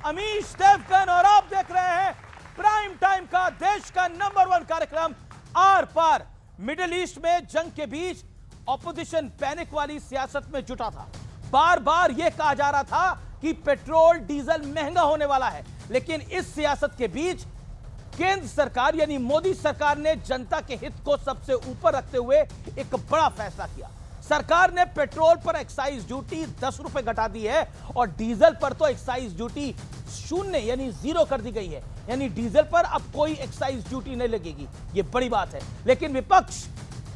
अमीश देवगन और आप देख रहे हैं प्राइम टाइम का देश का नंबर 1 कार्यक्रम आर पार। मिडिल ईस्ट में जंग के बीच ऑपोजिशन पैनिक वाली सियासत में जुटा था। बार बार यह कहा जा रहा था कि पेट्रोल डीजल महंगा होने वाला है, लेकिन इस सियासत के बीच केंद्र सरकार यानी मोदी सरकार ने जनता के हित को सबसे ऊपर रखते हुए एक बड़ा फैसला किया। सरकार ने पेट्रोल पर एक्साइज ड्यूटी 10 रुपए घटा दी है और डीजल पर तो एक्साइज ड्यूटी 0 यानी 0 कर दी गई है, यानी डीजल पर अब कोई एक्साइज ड्यूटी नहीं लगेगी। यह बड़ी बात है, लेकिन विपक्ष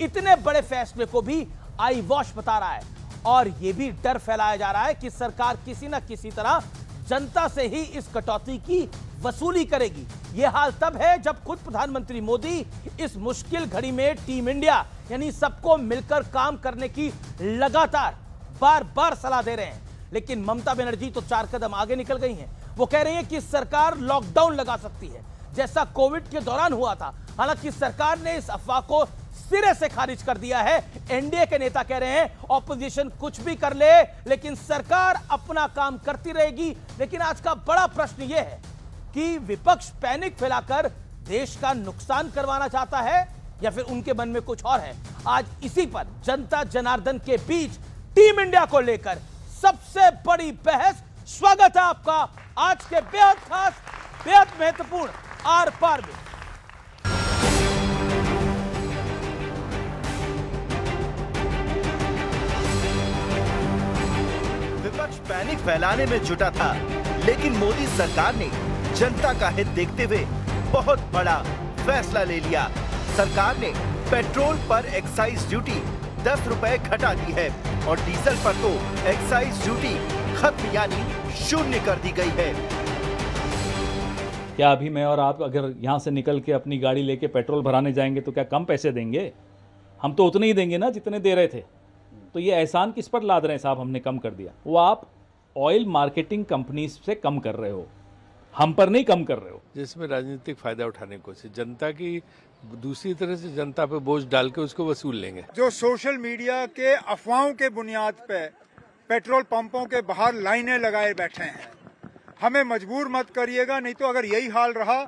इतने बड़े फैसले को भी आई वॉश बता रहा है और यह भी डर फैलाया जा रहा है कि सरकार किसी ना किसी तरह जनता से ही इस कटौती की वसूली करेगी। यह हाल तब है जब खुद प्रधानमंत्री मोदी इस मुश्किल घड़ी में टीम इंडिया यानी सबको मिलकर काम करने की लगातार बार बार सलाह दे रहे हैं, लेकिन ममता बनर्जी तो 4 कदम आगे निकल गई हैं। वो कह रही है कि सरकार लॉकडाउन लगा सकती है जैसा कोविड के दौरान हुआ था। हालांकि सरकार ने इस अफवाह को सिरे से खारिज कर दिया है। एनडीए के नेता कह रहे हैं ऑपोजिशन कुछ भी कर ले लेकिन सरकार अपना काम करती रहेगी। लेकिन आज का बड़ा प्रश्न यह है कि विपक्ष पैनिक फैलाकर देश का नुकसान करवाना चाहता है या फिर उनके मन में कुछ और है। आज इसी पर जनता जनार्दन के बीच टीम इंडिया को लेकर सबसे बड़ी बहस। स्वागत है आपका आज के बेहद खास बेहद महत्वपूर्ण आर पार में। विपक्ष पैनिक फैलाने में जुटा था, लेकिन मोदी सरकार ने जनता का हित देखते हुए बहुत बड़ा फैसला ले लिया। सरकार ने पेट्रोल पर एक्साइज ड्यूटी 10 रुपए घटा दी है और डीजल पर तो एक्साइज ड्यूटी खत्म यानी 0 कर दी गई है। क्या अभी मैं और आप अगर यहाँ से निकल के अपनी गाड़ी लेके पेट्रोल भराने जाएंगे तो क्या कम पैसे देंगे? हम तो उतने ही देंगे ना जितने दे रहे थे। तो ये एहसान किस पर लाद रहे हैं साहब? हमने कम कर दिया। वो आप ऑयल मार्केटिंग कंपनी से कम कर रहे हो, हम पर नहीं कम कर रहे हो। जिसमें राजनीतिक फायदा उठाने की कोशिश, जनता की दूसरी तरह से जनता पे बोझ डाल के उसको वसूल लेंगे। जो सोशल मीडिया के अफवाहों के बुनियाद पे पेट्रोल पंपों के बाहर लाइनें लगाए बैठे हैं, हमें मजबूर मत करिएगा, नहीं तो अगर यही हाल रहा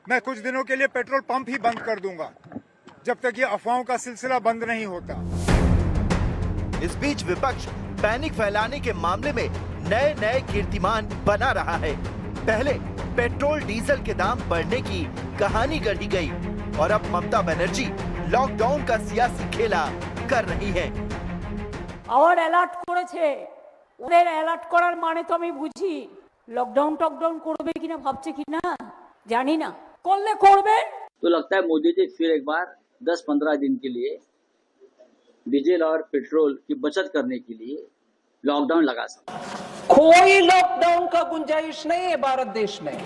मैं कुछ दिनों के लिए पेट्रोल पंप ही बंद कर दूंगा जब तक ये अफवाहों का सिलसिला बंद नहीं होता। इस बीच विपक्ष पैनिक फैलाने के मामले में नए नए कीर्तिमान बना रहा है। पहले पेट्रोल डीजल के दाम बढ़ने की कहानी गढ़ी गई और अब ममता बनर्जी लॉकडाउन का सियासी खेला कर रही है। আবার অ্যালার্ট করেছে, ওদের অ্যালার্ট করার মানে তো আমি বুঝি লকডাউন টকডাউন করবে কিনা ভাবছে কিনা জানি না, করলে করবেন। तो लगता है मोदी जी फिर एक बार 10-15 दिन के लिए डीजल और पेट्रोल की बचत करने के लिए लॉकडाउन लगा सकते हैं। कोई लॉकडाउन का गुंजाइश नहीं है भारत देश में।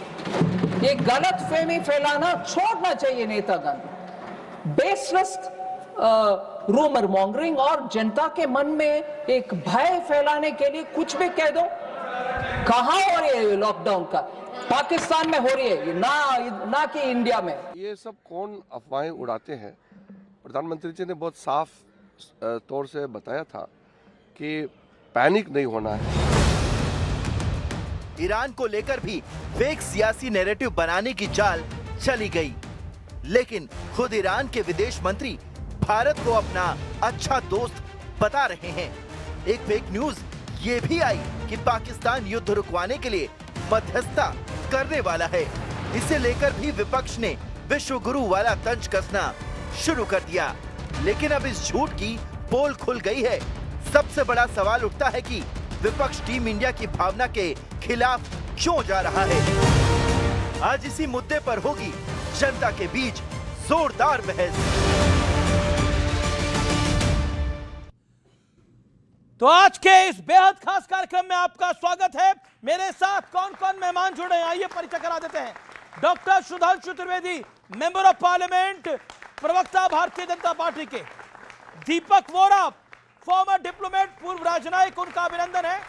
ये गलत फहमी फैलाना छोड़ना चाहिए नेतागण। बेसलेस रूमर मॉन्गरिंग और जनता के मन में एक भय फैलाने के लिए कुछ भी कह दो। कहां हो रही है लॉकडाउन का? पाकिस्तान में हो रही है, ना कि इंडिया में। ये सब कौन अफवाहें उड़ाते हैं? प्रधानमंत्री जी ने बहुत साफ तौर से बताया था कि पैनिक नहीं होना है। ईरान को लेकर भी फेक सियासी नैरेटिव बनाने की चाल चली गई, लेकिन खुद ईरान के विदेश मंत्री भारत को अपना अच्छा दोस्त बता रहे हैं। एक फेक न्यूज ये भी आई कि पाकिस्तान युद्ध रुकवाने के लिए मध्यस्थता करने वाला है। इसे लेकर भी विपक्ष ने विश्व गुरु वाला तंज कसना शुरू कर दिया, लेकिन अब इस झूठ की पोल खुल गई है। सबसे बड़ा सवाल उठता है कि विपक्ष टीम इंडिया की भावना के खिलाफ क्यों जा रहा है। आज इसी मुद्दे पर होगी जनता के बीच जोरदार बहस। तो आज के इस बेहद खास कार्यक्रम में आपका स्वागत है। मेरे साथ कौन कौन मेहमान जुड़े हैं आइए परिचय करा देते हैं। Doctor Sudhanshu Trivedi, member of parliament, प्रवक्ता भारतीय जनता पार्टी के। दीपक वोरा, फॉर्मर डिप्लोमेट, पूर्व राजनयिक, उनका अभिनंदन है।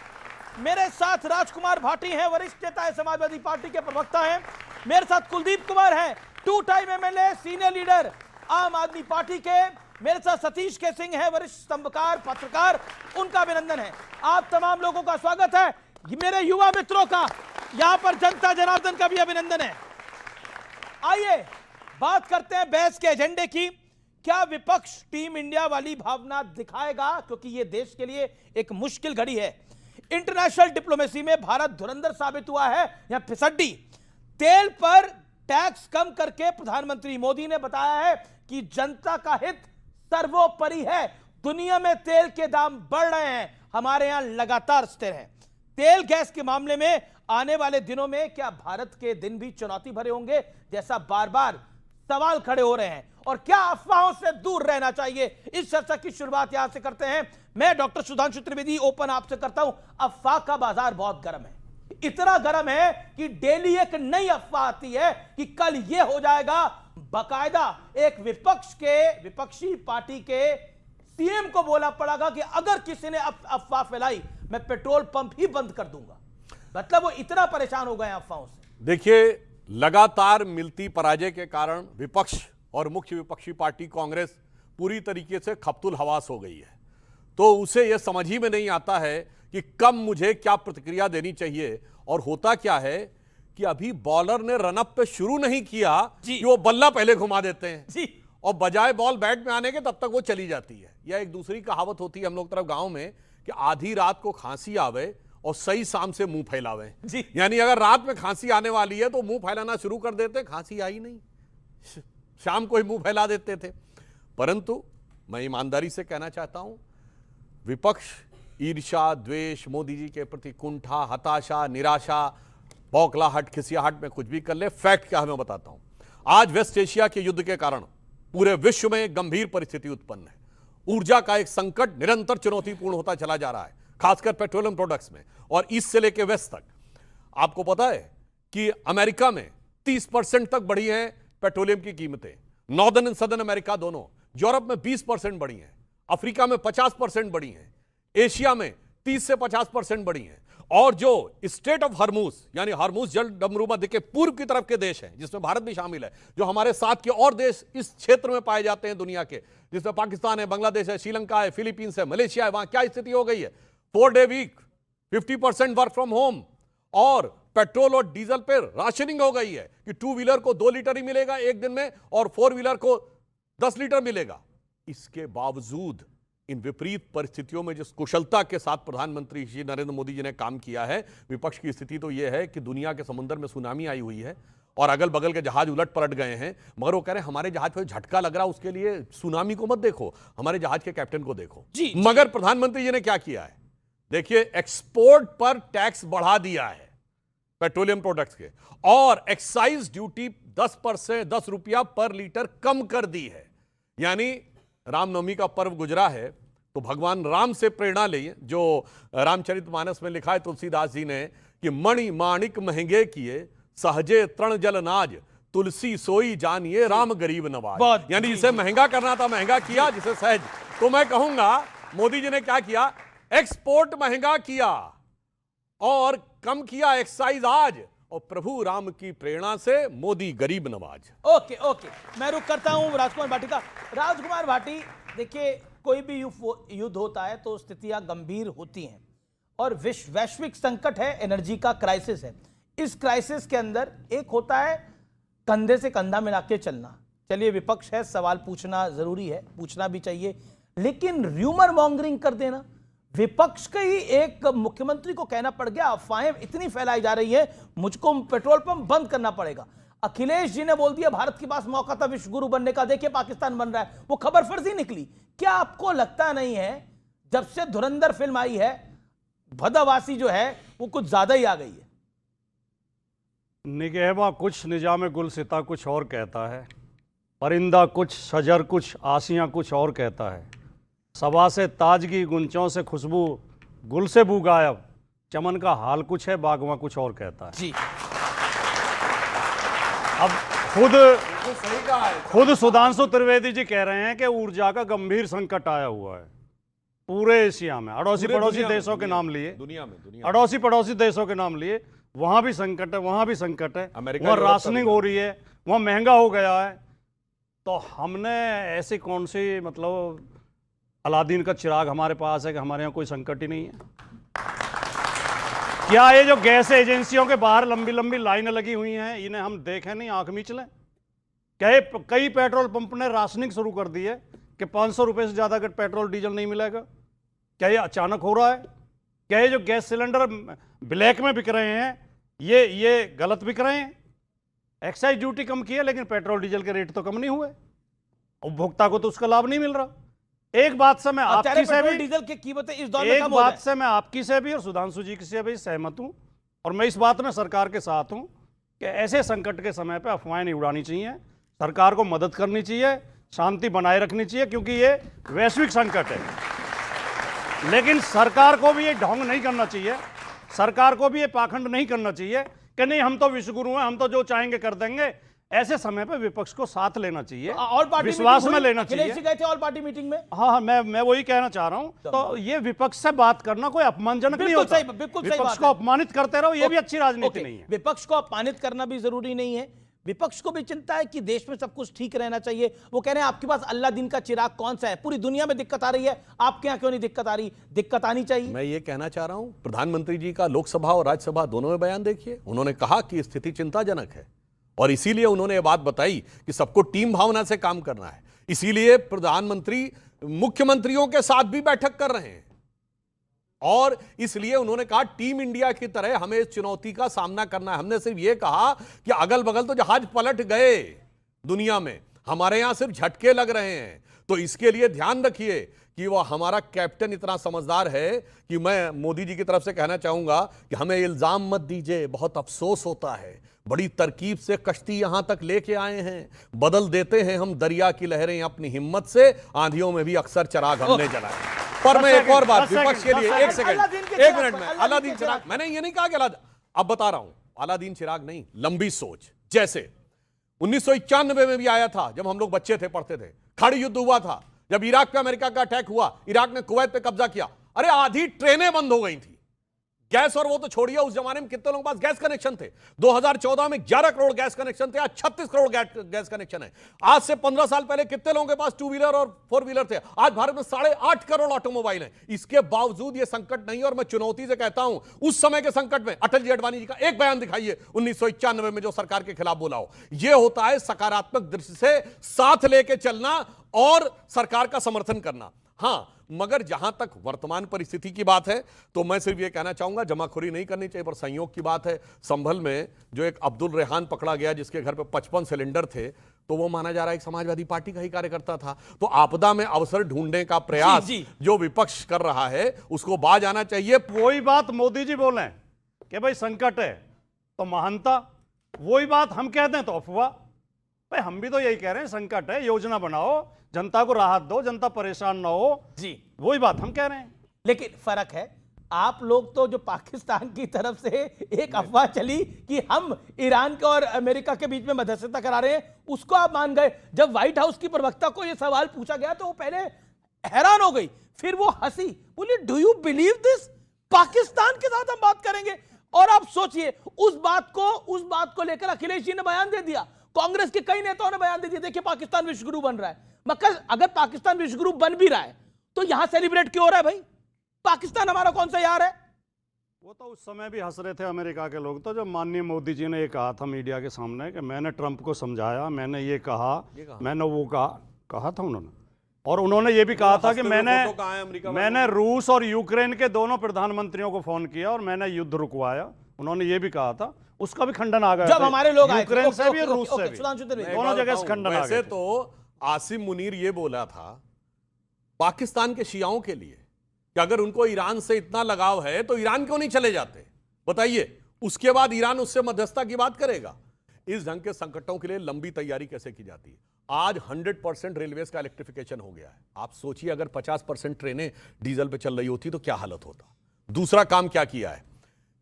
मेरे साथ राजकुमार भाटी हैं, वरिष्ठ नेता है, समाजवादी पार्टी के प्रवक्ता हैं। मेरे साथ कुलदीप कुमार हैं, 2 टाइम एमएलए, सीनियर लीडर आम आदमी पार्टी के। मेरे साथ सतीश के सिंह है, वरिष्ठ स्तंभकार, पत्रकार, उनका अभिनंदन है। आप तमाम लोगों का स्वागत है। मेरे युवा मित्रों का यहां पर जनता जनार्दन का भी अभिनंदन है। आइए बात करते हैं बहस के एजेंडे की। क्या विपक्ष टीम इंडिया वाली भावना दिखाएगा, क्योंकि यह देश के लिए एक मुश्किल घड़ी है। इंटरनेशनल डिप्लोमेसी में भारत धुरंधर साबित हुआ है या फिसड्डी। तेल पर टैक्स कम करके प्रधानमंत्री मोदी ने बताया है कि जनता का हित सर्वोपरि है। दुनिया में तेल के दाम बढ़ रहे हैं, हमारे यहां लगातार स्थिर हैं। तेल गैस के मामले में आने वाले दिनों में क्या भारत के दिन भी चुनौती भरे होंगे, जैसा बार बार सवाल खड़े हो रहे हैं, और क्या अफवाहों से दूर रहना चाहिए? इस चर्चा की शुरुआत यहां से करते हैं। मैं डॉक्टर सुधांशु त्रिवेदी ओपन आपसे करता हूं। अफवाह का बाजार बहुत गर्म है, इतना गर्म है कि डेली एक नई अफवाह आती है कि कल यह हो जाएगा। बाकायदा एक विपक्षी पार्टी के सीएम को बोला पड़ेगा कि अगर किसी ने अफवाह फैलाई मैं पेट्रोल पंप ही बंद कर दूंगा। मतलब वो इतना परेशान हो गए अफवाहों से। देखिए, लगातार मिलती पराजय के कारण विपक्ष और मुख्य विपक्षी पार्टी कांग्रेस पूरी तरीके से खपतुल हवास हो गई है। तो उसे यह समझ ही में नहीं आता है कि कब मुझे क्या प्रतिक्रिया देनी चाहिए। और होता क्या है कि अभी बॉलर ने रनअप पे शुरू नहीं किया कि वो बल्ला पहले घुमा देते हैं जी, और बजाय बॉल बैट में आने के तब तक वो चली जाती है। यह एक दूसरी कहावत होती है हम लोग तरफ गांव में कि आधी रात को खांसी आवे और सही शाम से मुंह फैलावे। यानी अगर रात में खांसी आने वाली है तो मुंह फैलाना शुरू कर देते, खांसी आई नहीं, शाम को ही मुंह फैला देते थे। परंतु मैं ईमानदारी से कहना चाहता हूं, विपक्ष ईर्ष्या, द्वेष, मोदी जी के प्रति कुंठा, हताशा, निराशा, बौखलाहट, खिसियाहट में कुछ भी कर ले। फैक्ट क्या है मैं बताता हूं। आज वेस्ट एशिया के युद्ध के कारण पूरे विश्व में गंभीर परिस्थिति उत्पन्न है। ऊर्जा का एक संकट निरंतर चुनौतीपूर्ण होता चला जा रहा है, खासकर पेट्रोलियम प्रोडक्ट्स में, और ईस्ट से लेकर वेस्ट तक। आपको पता है कि अमेरिका में 30% तक बढ़ी हैं पेट्रोलियम की कीमतें, नॉर्दर्न एंड सदर्न अमेरिका दोनों। यूरोप में 20% बढ़ी हैं, अफ्रीका में 50% बढ़ी हैं, एशिया में 30 से 50% बढ़ी हैं। और जो स्टेट ऑफ हरमुज यानी हरमुज जल डमरू मध्य के पूर्व की तरफ के देश हैं, जिसमें भारत भी शामिल है, जो हमारे साथ के और देश इस क्षेत्र में पाए जाते हैं दुनिया के, जिसमें पाकिस्तान है, बांग्लादेश है, श्रीलंका है, फिलीपींस है, मलेशिया है, वहां क्या स्थिति हो गई है? 4 day week, 50% work from home, और पेट्रोल और डीजल पे राशनिंग हो गई है कि 2 व्हीलर को 2 लीटर ही मिलेगा एक दिन में और 4 व्हीलर को 10 लीटर मिलेगा। इसके बावजूद इन विपरीत परिस्थितियों में जिस कुशलता के साथ प्रधानमंत्री श्री नरेंद्र मोदी जी ने काम किया है, विपक्ष की स्थिति तो यह है कि दुनिया के समुद्र में सुनामी आई हुई है और अगल बगल के जहाज उलट पलट गए हैं, मगर वो कह रहे हैं हमारे जहाज पर झटका लग रहा, उसके लिए सुनामी को मत देखो, हमारे जहाज के कैप्टन को देखो। मगर प्रधानमंत्री जी ने क्या किया है? देखिए, एक्सपोर्ट पर टैक्स बढ़ा दिया है पेट्रोलियम प्रोडक्ट्स के, और एक्साइज ड्यूटी 10 रुपया पर लीटर कम कर दी है। यानी रामनवमी का पर्व गुजरा है तो भगवान राम से प्रेरणा लें, जो रामचरितमानस में लिखा है तुलसीदास जी ने कि मणि माणिक महंगे किए, सहजे तृण जल नाज, तुलसी सोई जानिए राम गरीब नवाज। यानी जिसे महंगा करना था महंगा किया, जिसे सहज। तो मैं कहूंगा मोदी जी ने क्या किया? एक्सपोर्ट महंगा किया और कम किया एक्साइज आज, और प्रभु राम की प्रेरणा से मोदी गरीब नवाज। ओके ओके, मैं रुक करता हूं राजकुमार भाटी का। राजकुमार भाटी, देखिए, कोई भी युद्ध होता है तो स्थितियां गंभीर होती हैं, और वैश्विक संकट है, एनर्जी का क्राइसिस है। इस क्राइसिस के अंदर एक होता है कंधे से कंधा मिला के चलना। चलिए, विपक्ष है, सवाल पूछना जरूरी है, पूछना भी चाहिए, लेकिन र्यूमर मॉन्गरिंग कर देना, विपक्ष के ही एक मुख्यमंत्री को कहना पड़ गया, अफवाहें इतनी फैलाई जा रही है, मुझको पेट्रोल पंप बंद करना पड़ेगा। अखिलेश जी ने बोल दिया भारत के पास मौका था विश्व गुरु बनने का, देखिए पाकिस्तान बन रहा है, वो खबर फर्जी निकली। क्या आपको लगता नहीं है जब से धुरंधर फिल्म आई है, भदावासी जो है वो कुछ ज्यादा ही आ गई है? निगहबा कुछ, निजाम गुलसिता कुछ और कहता है, परिंदा कुछ, शजर कुछ, आसियां कुछ और कहता है, सभा से ताजगी, गुंचों से खुशबू, गुल से बू गायब, चमन का हाल कुछ है, बागवा कुछ और कहता है। जी। अब खुद सुधांशु त्रिवेदी जी कह रहे हैं कि ऊर्जा का गंभीर संकट आया हुआ है पूरे एशिया में। अड़ोसी पड़ोसी देशों के नाम लिए, अड़ोसी पड़ोसी देशों के नाम लिए, वहां भी संकट है, वहां भी संकट है, वहां राशनिंग हो रही है, वहां महंगा हो गया है। तो हमने ऐसी कौन सी, मतलब अलादीन का चिराग हमारे पास है कि हमारे यहाँ कोई संकट ही नहीं है? क्या ये जो गैस एजेंसियों के बाहर लंबी लंबी लाइनें लगी हुई हैं, इन्हें हम देखें नहीं, आंख मीच लें? कई पेट्रोल पंप ने राशनिंग शुरू कर दी है कि 500 रुपए से ज्यादा का पेट्रोल डीजल नहीं मिलेगा। क्या ये अचानक हो रहा है? क्या ये जो गैस सिलेंडर ब्लैक में बिक रहे हैं ये गलत बिक रहे हैं? एक्साइज ड्यूटी कम की है लेकिन पेट्रोल डीजल के रेट तो कम नहीं हुए, उपभोक्ता को तो उसका लाभ नहीं मिल रहा। एक बात से मैं आपकी से भी डीजल की कीमतें इस दौर में कम हो एक बात से मैं आपकी से भी और सुधांशु जी से भी सहमत हूं, और मैं इस बात में सरकार के साथ हूं कि ऐसे संकट के समय पे अफवाहें नहीं उड़ानी चाहिए, सरकार को मदद करनी चाहिए, शांति बनाए रखनी चाहिए, क्योंकि ये वैश्विक संकट है। लेकिन सरकार को भी ये ढोंग नहीं करना चाहिए, सरकार को भी ये पाखंड नहीं करना चाहिए कि नहीं हम तो विश्वगुरु हैं, हम तो जो चाहेंगे कर देंगे। ऐसे समय पे विपक्ष को साथ लेना चाहिए, और पार्टी विश्वास में लेना चाहिए। गए थे ऑल पार्टी मीटिंग में। हाँ, मैं वही कहना चाह रहा हूं। तो ये विपक्ष से बात करना कोई अपमानजनक नहीं होता। बिल्कुल विपक्ष को अपमानित करते रहो, ये भी अच्छी राजनीति नहीं है। विपक्ष को अपमानित करना भी जरूरी नहीं है, विपक्ष को भी चिंता है कि देश में सब कुछ ठीक रहना चाहिए। वो कह रहे हैं आपके पास अल्लाह दिन का चिराग कौन सा है, पूरी दुनिया में दिक्कत आ रही है, आपके यहां क्यों नहीं दिक्कत आ रही? दिक्कत आनी चाहिए। मैं ये कहना चाह रहा हूं, प्रधानमंत्री जी का लोकसभा और राज्यसभा दोनों में बयान देखिए। उन्होंने कहा कि स्थिति चिंताजनक है और इसीलिए उन्होंने ये बात बताई कि सबको टीम भावना से काम करना है। इसीलिए प्रधानमंत्री मुख्यमंत्रियों के साथ भी बैठक कर रहे हैं और इसलिए उन्होंने कहा टीम इंडिया की तरह हमें इस चुनौती का सामना करना है। हमने सिर्फ ये कहा कि अगल बगल तो जहाज पलट गए दुनिया में, हमारे यहां सिर्फ झटके लग रहे हैं, तो इसके लिए ध्यान रखिए कि वह हमारा कैप्टन इतना समझदार है कि मैं मोदी जी की तरफ से कहना चाहूंगा कि हमें इल्जाम मत दीजिए, बहुत अफसोस होता है, बड़ी तरकीब से कश्ती यहां तक लेके आए हैं, बदल देते हैं हम दरिया की लहरें अपनी हिम्मत से, आंधियों में भी अक्सर चिराग हमने जलाए। पर मैं एक और बात विपक्ष के लिए, एक मिनट में अलादीन चिराग, मैंने ये नहीं कहा कि अब बता रहा हूं, अलादीन चिराग नहीं, लंबी सोच। जैसे 1991 में भी आया था, जब हम लोग बच्चे थे, पढ़ते थे, खड़ी युद्ध हुआ था, जब इराक पे अमेरिका का अटैक हुआ, इराक ने कुवैत पे कब्जा किया, अरे आधी ट्रेनें बंद हो गई थी, गैस और वो तो छोड़िए, उस जमाने में कितने लोगों के पास गैस कनेक्शन थे? 2014 में 11 करोड़ गैस कनेक्शन थे, आज 36 करोड़ गैस कनेक्शन है। आज से 15 साल पहले कितने लोगों के पास 2 व्हीलर और 4 व्हीलर थे? आज भारत में 8.5 करोड़ ऑटोमोबाइल हैं। इसके बावजूद ये संकट नहीं, और मैं चुनौती से कहता हूं, उस समय के संकट में अटल जी अडवाणी जी का एक बयान दिखाइए 1991 में जो सरकार के खिलाफ बोला हो। यह होता है सकारात्मक दृष्टि से साथ लेके चलना और सरकार का समर्थन करना। हां, मगर जहां तक वर्तमान परिस्थिति की बात है तो मैं सिर्फ यह कहना चाहूंगा, जमाखोरी नहीं करनी चाहिए, पर संयोग की बात है, संभल में जो एक अब्दुल रेहान पकड़ा गया जिसके घर पे 55 सिलेंडर थे, तो वो माना जा रहा है एक समाजवादी पार्टी का ही कार्यकर्ता था। तो आपदा में अवसर ढूंढने का प्रयास जो विपक्ष कर रहा है उसको बाज आना चाहिए। वही बात मोदी जी बोले कि भाई संकट है तो महानता, वही बात हम कहते हैं तो अफवाह। भाई हम भी तो यही कह रहे हैं, संकट है, योजना बनाओ, जनता को राहत दो, जनता परेशान ना हो जी, वही बात हम कह रहे हैं। लेकिन फर्क है, आप लोग तो जो पाकिस्तान की तरफ से एक अफवाह चली कि हम ईरान के और अमेरिका के बीच में मध्यस्थता करा रहे हैं, उसको आप मान गए। जब व्हाइट हाउस की प्रवक्ता को यह सवाल पूछा गया तो वो पहले हैरान हो गई, फिर वो हंसी, बोली do you believe this, Pakistan के साथ हम बात करेंगे। और आप सोचिए, उस बात को लेकर अखिलेश जी ने बयान दे दिया, कांग्रेस के कई नेताओं ने बयान दे दिया, देखिए पाकिस्तान विश्वगुरु बन रहा है। मगर अगर पाकिस्तान विश्वगुरु बन भी रहा है तो यहां सेलिब्रेट क्यों हो रहा है भाई? पाकिस्तान हमारा कौन सा यार है? वो तो उस समय भी हंस रहे थे अमेरिका के लोग, तो जब माननीय मोदी जी ने ये कहा था मीडिया के सामने कि मैंने ट्रंप को समझाया, मैंने ये कहा, मैंने वो कहा था उन्होंने, और उन्होंने ये भी कहा था कि मैंने रूस और यूक्रेन के दोनों प्रधानमंत्रियों को फोन किया और मैंने युद्ध रुकवाया, उन्होंने ये भी कहा था। उसका भी खंडन आ गया जब हमारे लोग आए यूक्रेन से भी, रूस से भी, दोनों जगह से खंडन आ गया। वैसे तो आसिम मुनीर ये बोला था पाकिस्तान के शियाओं के लिए कि अगर उनको ईरान से इतना लगाव है तो ईरान क्यों नहीं चले जाते, बताइए। उसके बाद ईरान उससे मध्यस्थता की बात करेगा। इस ढंग के संकटों के लिए लंबी तैयारी कैसे की जाती है? आज 100% रेलवेज का इलेक्ट्रिफिकेशन हो गया है। आप सोचिए अगर 50% ट्रेनें डीजल पे चल रही होती तो क्या हालत होता। दूसरा काम क्या किया है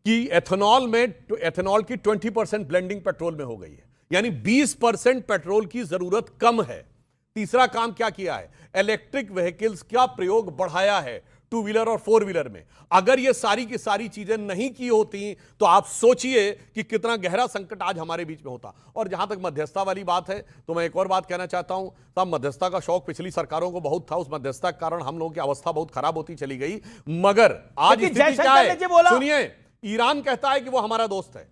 कि एथेनॉल की 20% ब्लेंडिंग पेट्रोल में हो गई है, यानी 20% पेट्रोल की जरूरत कम है। तीसरा काम क्या किया है, इलेक्ट्रिक व्हीकल्स का प्रयोग बढ़ाया है 2 व्हीलर और 4 व्हीलर में। अगर ये सारी की सारी चीजें नहीं की होती तो आप सोचिए कि कितना गहरा संकट आज हमारे बीच में होता। और जहां तक मध्यस्थता वाली बात है तो मैं एक और बात कहना चाहता हूं, तब मध्यस्थता का शौक पिछली सरकारों को बहुत था, उस मध्यस्थता के कारण हम लोगों की अवस्था बहुत खराब होती चली गई। मगर आज स्थिति क्या है सुनिए, ईरान कहता है कि वो हमारा दोस्त है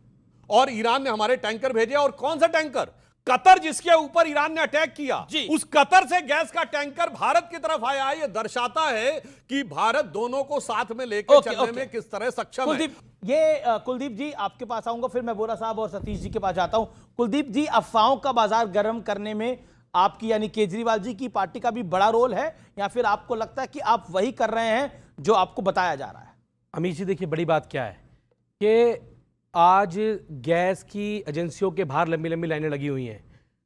और ईरान ने हमारे टैंकर भेजे। और कौन सा टैंकर? कतर, जिसके ऊपर ईरान ने अटैक किया, उस कतर से गैस का टैंकर भारत की तरफ आया है। यह दर्शाता है कि भारत दोनों को साथ में लेकर चलने में किस तरह सक्षम है। कुलदीप जी आपके पास आऊंगा, फिर मैं वोरा साहब और सतीश जी के पास जाता हूं। कुलदीप जी, अफवाहों का बाजार गर्म करने में आपकी यानी केजरीवाल जी की पार्टी का भी बड़ा रोल है, या फिर आपको लगता है कि आप वही कर रहे हैं जो आपको बताया जा रहा है? अमित जी, देखिए बड़ी बात क्या है कि आज गैस की एजेंसियों के बाहर लंबी लंबी लाइनें लगी हुई हैं,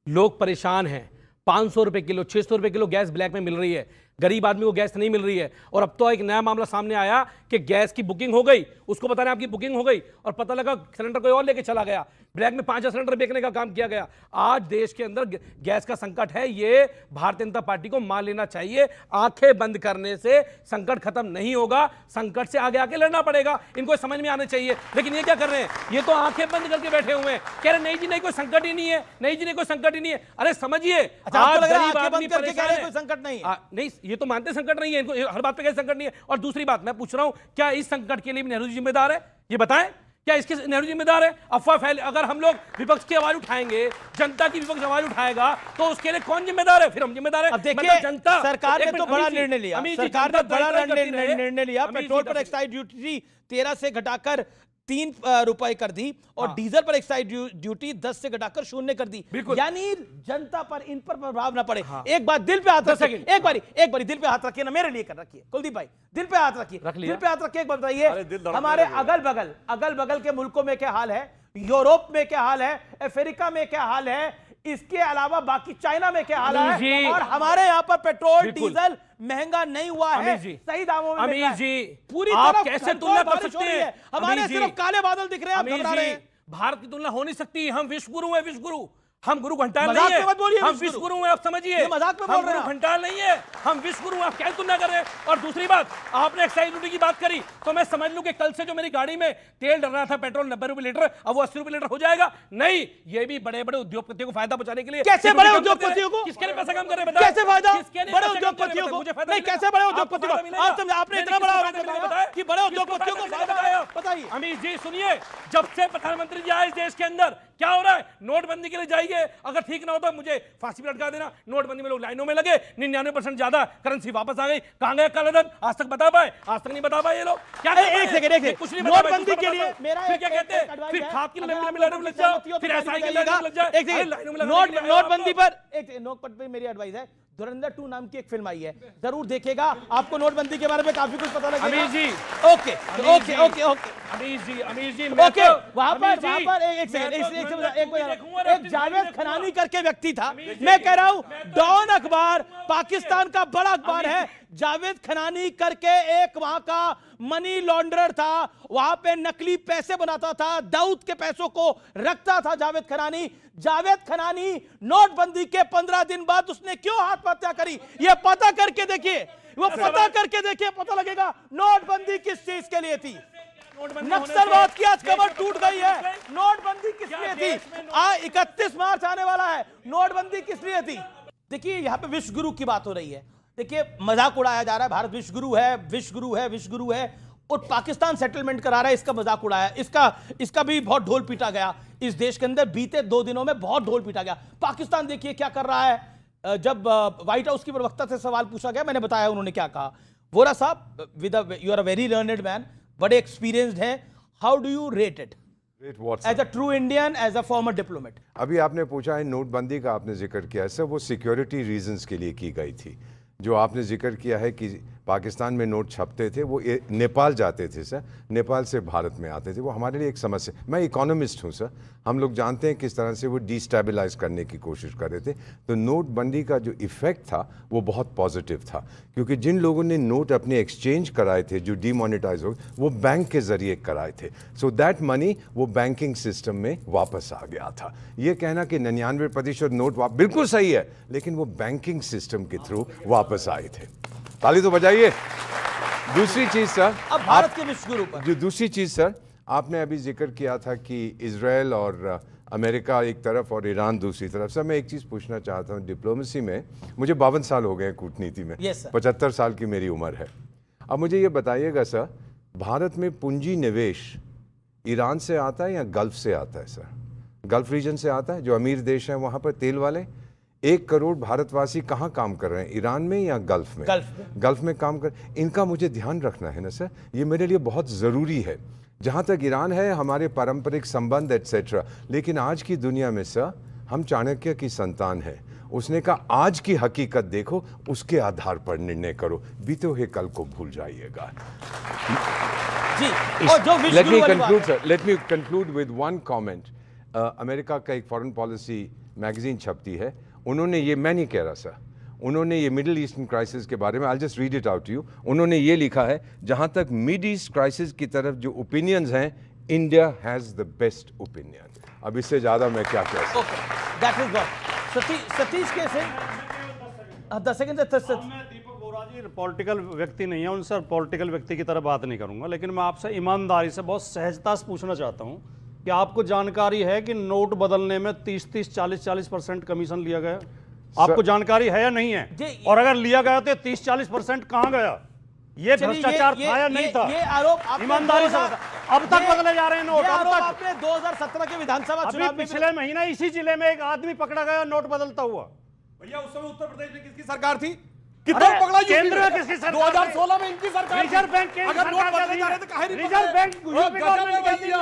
लोग परेशान हैं। 500 रुपये किलो, 600 रुपये किलो गैस ब्लैक में मिल रही है, गरीब आदमी को गैस नहीं मिल रही है। और अब तो एक नया मामला सामने आया कि गैस की बुकिंग हो गई, उसको बता रहे हैं आपकी बुकिंग हो गई, और पता लगा सिलेंडर कोई और लेके चला गया, ब्लैक में 5 सिलेंडर बेचने का काम किया गया। आज देश के अंदर गैस का संकट है, ये भारतीय जनता पार्टी को मान लेना चाहिए। आंखें बंद करने से संकट खत्म नहीं होगा, संकट से आगे आके लड़ना पड़ेगा, इनको समझ में आना चाहिए। लेकिन ये क्या कर रहे हैं? ये तो आंखें बंद करके बैठे हुए हैं, कह रहे नहीं जी नहीं कोई संकट ही नहीं है, नहीं जी नहीं कोई संकट ही नहीं है। अरे समझिए, कोई संकट नहीं है? नहीं, ये तो मानते संकट नहीं है, इनको हर बात पे कैसे संकट नहीं है। और दूसरी बात मैं पूछ रहा हूं, क्या इस संकट के लिए भी नेहरू जी जिम्मेदार है? ये बताएं, क्या इसके नेहरू जिम्मेदार है? अफवाह फैले, अगर हम लोग विपक्ष की आवाज उठाएंगे, जनता की विपक्ष आवाज उठाएगा, तो उसके लिए कौन जिम्मेदार है? फिर हम जिम्मेदार है। अब देखिए, जनता सरकार ने तो बड़ा निर्णय लिया, सरकार ने बड़ा निर्णय लिया। पेट्रोल पर एक्साइज ड्यूटी 13 से घटाकर 3 रुपए कर दी, और डीजल पर एक्साइज ड्यूटी 10 से घटाकर 0 कर दी। यानी जनता पर, इन पर प्रभाव ना पड़े। एक बात दिल पे हाथ रखिए, एक बारी दिल पे हाथ रखिए ना, मेरे लिए कर रखिए कुलदीप भाई, दिल पे हाथ रखिए, दिल पे हाथ रखिए। एक बात बताइए, हमारे अगल बगल के मुल्कों में क्या हाल है, यूरोप में क्या हाल है, अफ्रीका में क्या हाल है, इसके अलावा बाकी चाइना में क्या हाल है, और हमारे यहाँ पर पेट्रोल डीजल महंगा नहीं हुआ है, सही दामों में अमीर जी, पूरी आप तरह कैसे तुलना कर सकते हैं? हमारे सिर्फ काले बादल दिख रहे हैं, आप घबरा रहे हैं। भारत की तुलना हो नहीं सकती। हम विश्व गुरु हैं, विश्व गुरु। हम गुरु घंटाल नहीं है, हम विश्व गुरु हैं, आप समझिए। मजाक में बोल रहे हैं, घंटाल नहीं है, हम विश्व गुरु। आप क्या तुलना कर रहे हैं? और दूसरी बात, आपने एक्साइज ड्यूटी की बात करी, तो मैं समझ लूं कि कल से जो मेरी गाड़ी में तेल डल रहा था पेट्रोल 90 रुपए लीटर, अब वो 80 रुपए लीटर हो जाएगा? नहीं, ये भी बड़े बड़े उद्योगपतियों को फायदा पहुंचाने के लिए। कैसे बड़े उद्योगपतियों को? किसके लिए पैसा कम कर रहे हैं? कैसे फायदा बड़े उद्योगपतियों को? नहीं, कैसे बड़े उद्योगपतियों को? आपने इतना बड़ा बताया कि बड़े उद्योगपतियों को फायदा आया, बताइए। अमीर जी सुनिए, जब से प्रधानमंत्री जी आए इस देश के अंदर, क्या हो रहा है? नोटबंदी के लिए जाइए, अगर ठीक ना हो तो मुझे फांसी पर लटका देना। नोटबंदी में लोग लाइनों में लगे, 99% ज्यादा करेंसी वापस आ गई। कहां गया कालाधन? आज तक बता पाए? आज तक नहीं बता पाए ये लोग। क्या एक सेकंड, कुछ नहीं, नोटबंदी के लिए मेरा फिर क्या कहते हैं? फिर खाद की लाइनों में लग जाओ, फिर एसआई की लाइनों में लग जाओ। एक सेकंड, नोटबंदी पर मेरी एडवाइस है, धुरंधर 2 नाम की एक फिल्म आई है, जरूर देखिएगा, आपको नोटबंदी के बारे में काफी कुछ पता लगेगा। अमीर जी, ओके, अमीर जी, ओके, वहां पर एक सेकंड, एक जावेद खनानी करके व्यक्ति था, मैं कह रहा हूं डॉन अखबार पाकिस्तान का बड़ा अखबार है, जावेद खनानी करके एक वहां का मनी लॉन्ड्रर था, वहां पे नकली पैसे बनाता था, दाऊद के पैसों को रखता था जावेद खनानी। जावेद खनानी नोटबंदी के 15 दिन बाद उसने क्यों आत्महत्या करी, ये पता करके देखिए, वो पता करके देखिए, पता लगेगा नोटबंदी किस चीज के लिए थी। नक्सलवाद की आज कमर टूट गई है, नोटबंदी किस लिए थी? 31 मार्च आने वाला है, नोटबंदी किस लिए थी? देखिए यहाँ पे विश्व गुरु की बात हो रही है, देखिए मजाक उड़ाया जा रहा है, भारत विश्व गुरु है, विश्व गुरु है, विश्व गुरु है, और पाकिस्तान सेटलमेंट करा रहा है, इसका मजाक उड़ाया, इसका भी बहुत ढोल पीटा गया इस देश के अंदर। बीते 2 दिनों में बहुत ढोल पीटा गया। पाकिस्तान देखिए क्या कर रहा है। जब व्हाइट हाउस की प्रवक्ता से सवाल पूछा गया, मैंने बताया उन्होंने क्या कहा। वोरा साहब, you are a very learned man, बड़े एक्सपीरियंस्ड हैं, how do you rate it as a true Indian, as a former diplomat? अभी आपने पूछा है नोटबंदी का, आपने जिक्र किया है सर, वो सिक्योरिटी रीजंस के लिए की गई थी। जो आपने जिक्र किया है कि पाकिस्तान में नोट छपते थे, वो नेपाल जाते थे सर, नेपाल से भारत में आते थे, वो हमारे लिए एक समस्या। मैं इकोनॉमिस्ट हूँ सर, हम लोग जानते हैं किस तरह से वो डिस्टेबलाइज करने की कोशिश कर रहे थे। तो नोटबंदी का जो इफ़ेक्ट था वो बहुत पॉजिटिव था, क्योंकि जिन लोगों ने नोट अपने एक्सचेंज कराए थे, जो डिमोनेटाइज हो, वो बैंक के ज़रिए कराए थे। सो दैट मनी वो बैंकिंग सिस्टम में वापस आ गया था। ये कहना कि 99% नोट बिल्कुल सही है, लेकिन वो बैंकिंग सिस्टम के थ्रू वापस आए थे। ताली तो बजाइए। दूसरी चीज सर, अब भारत के विश्व गुरु पर जो दूसरी चीज सर, आपने अभी जिक्र किया था कि इजराइल और अमेरिका एक तरफ और ईरान दूसरी तरफ। सर मैं एक चीज़ पूछना चाहता हूँ, डिप्लोमेसी में मुझे 52 साल हो गए, कूटनीति में 75 साल की मेरी उम्र है। अब मुझे ये बताइएगा सर, भारत में पूंजी निवेश ईरान से आता है या गल्फ से आता है सर? गल्फ रीजन से आता है, जो अमीर देश हैं वहाँ पर तेल वाले। 1 करोड़ भारतवासी कहाँ काम कर रहे हैं, ईरान में या गल्फ में? गल्फ में काम कर। इनका मुझे ध्यान रखना है ना सर, ये मेरे लिए बहुत ज़रूरी है। जहाँ तक ईरान है, हमारे पारंपरिक संबंध एट्सेट्रा, लेकिन आज की दुनिया में सर हम चाणक्य की संतान है। उसने कहा आज की हकीकत देखो, उसके आधार पर निर्णय करो, बीते हुए कल को भूल जाइएगा। Let me conclude with one comment. America का एक फॉरेन पॉलिसी मैगजीन छपती है, उन्होंने ये, मैं नहीं कह रहा सर, उन्होंने ये मिडिल ईस्टर्न क्राइसिस के बारे में, I'll just read it out to you, उन्होंने ये लिखा है, जहां तक मिड ईस्ट क्राइसिस की तरफ जो ओपिनियंस हैं, India has the best opinion. अब इससे ज्यादा मैं क्या कह सकता हूं? That is got. सतीश कैसे 10 सेकंड दीपक बोरा जी पॉलिटिकल व्यक्ति नहीं है, उनसे पॉलिटिकल व्यक्ति की तरह बात नहीं करूंगा, लेकिन मैं आपसे ईमानदारी से बहुत सहजता से पूछना चाहता हूं कि आपको जानकारी है कि नोट बदलने में 30-30, 40-40% कमीशन लिया गया? आपको जानकारी है या नहीं है? और अगर लिया गया तो 30-40% कहां गया? ये भ्रष्टाचार था या नहीं था? ये आरोप ईमानदारी से अब तक बदले जा रहे हैं नोट। अब तक आपने 2017 के विधानसभा चुनाव में, पिछले महीने इसी जिले में एक आदमी पकड़ा गया नोट बदलता हुआ। भैया उस समय उत्तर प्रदेश में किसकी सरकार थी? कितना पकड़ा? केंद्र में किसकी सरकार? 2016 में इनकी सरकार। रिजर्व बैंक के अगर नोट बदले जा रहे थे काहे नहीं? रिजर्व बैंक यूपी गवर्नमेंट का भैया,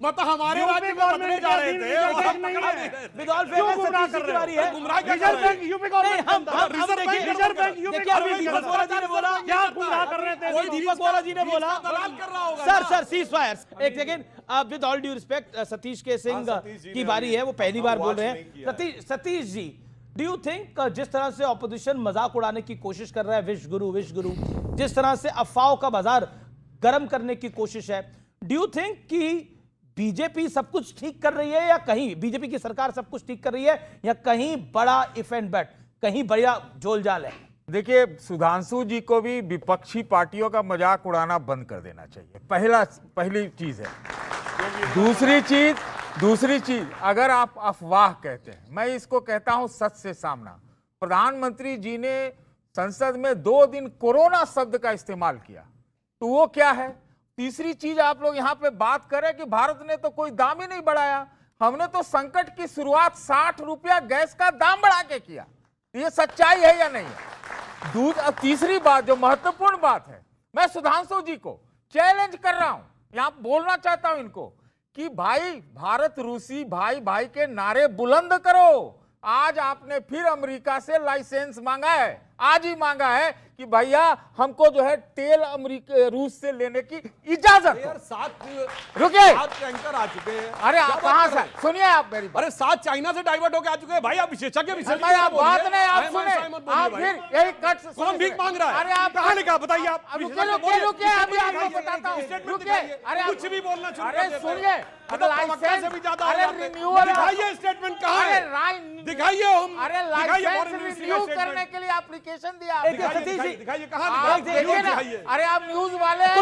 मतलब हमारे राज्य में बदले जा रहे थे और हम पकड़ा नहीं रहे। विदॉल फेमस सतीश जी की बारी है। रिजर्व बैंक यूपी गवर्नमेंट, हम देखिए रिजर्व बैंक यूपी अभी दीपक बोरा जी ने बोला, क्या गुमराह कर रहे थे? दीपक बोरा जी ने बोला दलाल कर रहा होगा। Sir cease fire. एक second, with all due respect, Satish K Singh की बारी है, वो पहली बार बोल रहे हैं। Satish ji, do you think जिस तरह से ऑपोजिशन मजाक उड़ाने की कोशिश कर रहा है, विश्व गुरु, जिस तरह से अफवाहों का बाजार गर्म करने की कोशिश है, डू यू थिंक कि बीजेपी सब कुछ ठीक कर रही है, या कहीं बीजेपी की सरकार सब कुछ ठीक कर रही है, या कहीं बड़ा इफ एंड बैट, कहीं बड़ा झोलझाल है? देखिए, सुधांशु जी को भी विपक्षी पार्टियों का मजाक उड़ाना बंद कर देना चाहिए, पहली चीज है। दूसरी चीज, अगर आप अफवाह कहते हैं, मैं इसको कहता हूं सच से सामना। प्रधानमंत्री जी ने संसद में 2 दिन कोरोना शब्द का इस्तेमाल किया, तो वो क्या है? तीसरी चीज, आप लोग यहां पे बात करें कि भारत ने तो कोई दाम ही नहीं बढ़ाया, हमने तो संकट की शुरुआत 60 रुपया गैस का दाम बढ़ा के किया। ये सच्चाई है या नहीं है? तीसरी बात, जो महत्वपूर्ण बात है, मैं सुधांशु जी को चैलेंज कर रहा हूं, यहां बोलना चाहता हूं इनको कि भाई, भारत रूसी भाई भाई के नारे बुलंद करो। आज आपने फिर अमेरिका से लाइसेंस मांगा है, आज ही मांगा है कि भैया हमको जो है तेल अमेरिका रूस से लेने की इजाजत। यार 7 टैंकर आ चुके हैं। अरे आप कहां से? सुनिए आप मेरी बात। अरे 7 चाइना से डाइवर्ट होकर आ चुके हैं भाई। आप विशेषज्ञ आप बात नहीं, आप सुने, आप फिर यही कट। कौन भीख मांग रहा है? अरे आप कहां लिखा बताइए आप? रुकिए, अभी आपको बताता हूं। रुकिए, अरे कुछ भी बोलना शुरू कर देते हैं। सुनिए, लाइसेंस से भी ज्यादा अरे रिन्यूअल, दिखाइए स्टेटमेंट कहां है? दिखाइए हम। अरे लाइसेंस रिन्यू करने के लिए एप्लीकेशन दिया। दिखाइए कहां दिखाइए। अरे आप न्यूज वाले हैं,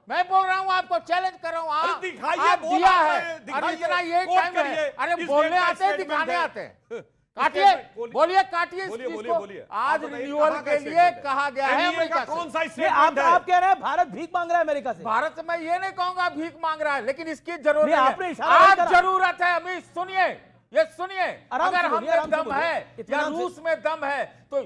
मैं बोल रहा हूँ, आपको चैलेंज कर रहा हूँ। आप दिया है, अरे इतना ये टाइम है। अरे बोलने आते हैं, दिखाने आते हैं। काटिए, बोलिए, काटिए इस चीज को। आज रिन्यूअल के लिए कहा गया है अमेरिका से। कौन सा आप कह रहे हैं भारत भीख मांग रहा है अमेरिका से? भारत से मैं ये नहीं कहूंगा भीख मांग रहा है, लेकिन इसकी जरूरत है। आज जरूरत है। अमित सुनिए, ये सुनिए, अगर हम में दम है या रूस में दम है, तो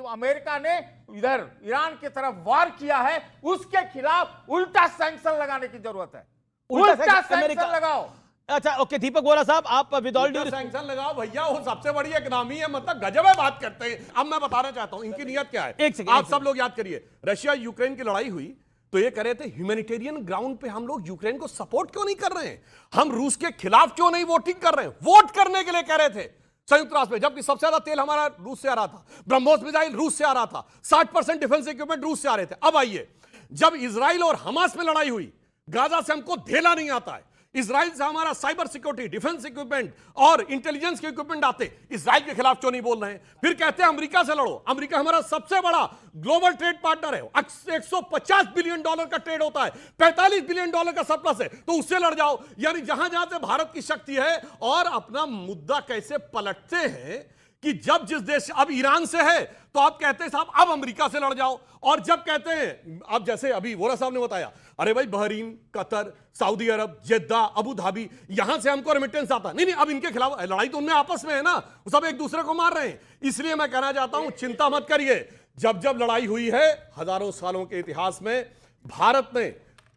अमेरिका ने इधर ईरान की तरफ वार किया है, उसके खिलाफ उल्टा सैंक्शन लगाने की जरूरत है। उल्टा सैंक्शन लगाओ। अच्छा, ओके, दीपक बोरा साहब, आप विद ऑल ड्यू सैंक्शन लगाओ भैया, वो सबसे बड़ी इकोनॉमी है, मतलब गजब है बात करते हैं। अब मैं बताना चाहता हूं इनकी नियत क्या है। आप सब लोग याद करिए, रशिया यूक्रेन की लड़ाई हुई तो ये कह रहे थे ह्यूमैनिटेरियन ग्राउंड पे हम लोग यूक्रेन को सपोर्ट क्यों नहीं कर रहे हैं, हम रूस के खिलाफ क्यों नहीं वोटिंग कर रहे हैं? वोट करने के लिए कह रहे थे संयुक्त राष्ट्र में, जबकि सबसे ज्यादा तेल हमारा रूस से आ रहा था, ब्रह्मोस मिसाइल रूस से आ रहा था, 60% डिफेंस इक्विपमेंट रूस से आ रहे थे। अब आइए, जब इजराइल और हमास में लड़ाई हुई, गाजा से हमको धेला नहीं आता है, इजराइल से हमारा साइबर सिक्योरिटी, डिफेंस इक्विपमेंट और इंटेलिजेंस के इक्विपमेंट आते, इजराइल के खिलाफ क्यों नहीं बोल रहे हैं? फिर कहते हैं अमेरिका से लड़ो, अमेरिका हमारा सबसे बड़ा ग्लोबल ट्रेड पार्टनर है, $150 बिलियन का ट्रेड होता है, $45 बिलियन का सरप्लस है, तो उससे लड़ जाओ। यानी जहां जहां से भारत की शक्ति है, और अपना मुद्दा कैसे पलटते हैं कि जब जिस देश, अब ईरान से है तो आप कहते हैं साहब अब अमेरिका से लड़ जाओ, और जब कहते हैं अब जैसे अभी वोरा साहब ने बताया, अरे भाई बहरीन, कतर, सऊदी अरब, जेद्दा, अबू धाबी, यहां से हमको रेमिटेंस आता, नहीं अब इनके खिलाफ लड़ाई तो उनमें आपस में है ना, वो सब एक दूसरे को मार रहे हैं। इसलिए मैं कहना चाहता हूं चिंता मत करिए, जब जब लड़ाई हुई है हजारों सालों के इतिहास में, भारत ने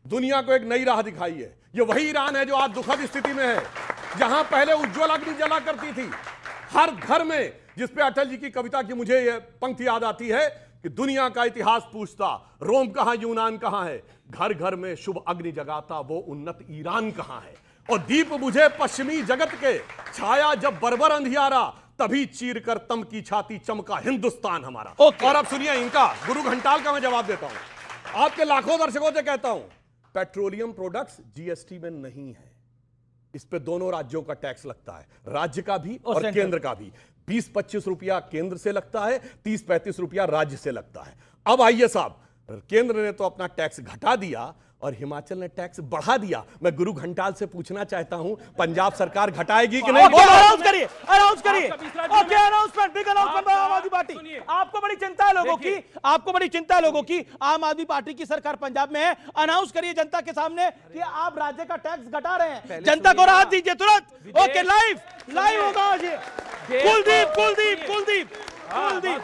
दुनिया को एक नई राह दिखाई है। ये वही ईरान है जो आज दुखद स्थिति में है, जहां पहले उज्ज्वल अग्नि जला करती थी हर घर में, जिसपे अटल जी की कविता की मुझे यह पंक्ति याद आती है कि दुनिया का इतिहास पूछता, रोम कहां यूनान कहां है, घर घर में शुभ अग्नि जगाता वो उन्नत ईरान कहां है। और दीप बुझे पश्चिमी जगत के, छाया जब बर्बर अंधियारा, तभी चीर कर तम की छाती चमका हिंदुस्तान हमारा। और अब सुनिए इनका, गुरु घंटाल का मैं जवाब देता हूं। आपके लाखों दर्शकों से कहता हूं, पेट्रोलियम प्रोडक्ट्स जीएसटी में नहीं है, इस पे दोनों राज्यों का टैक्स लगता है, राज्य का भी और केंद्र का भी। 20-25 रुपया केंद्र से लगता है, 30-35 रुपया राज्य से लगता है। अब आइए साहब, केंद्र ने तो अपना टैक्स घटा दिया और हिमाचल ने टैक्स बढ़ा दिया। मैं गुरु घंटाल से पूछना चाहता हूं, पंजाब सरकार घटाएगी कि नहीं? अनाउंस करिए, अनाउंस करिए। ओके, अनाउंसमेंट, बिग अनाउंसमेंट आम आदमी पार्टी। आपको बड़ी चिंता है लोगों की, आपको बड़ी चिंता है लोगों की, आम आदमी पार्टी की सरकार पंजाब में है। अनाउंस करिए जनता के सामने कि आप राज्य का टैक्स घटा रहे हैं, जनता को राहत दीजिए तुरंत। ओके, लाइव लाइव होगा आज ये। कुलदीप कुलदीप कुलदीप कुलदीप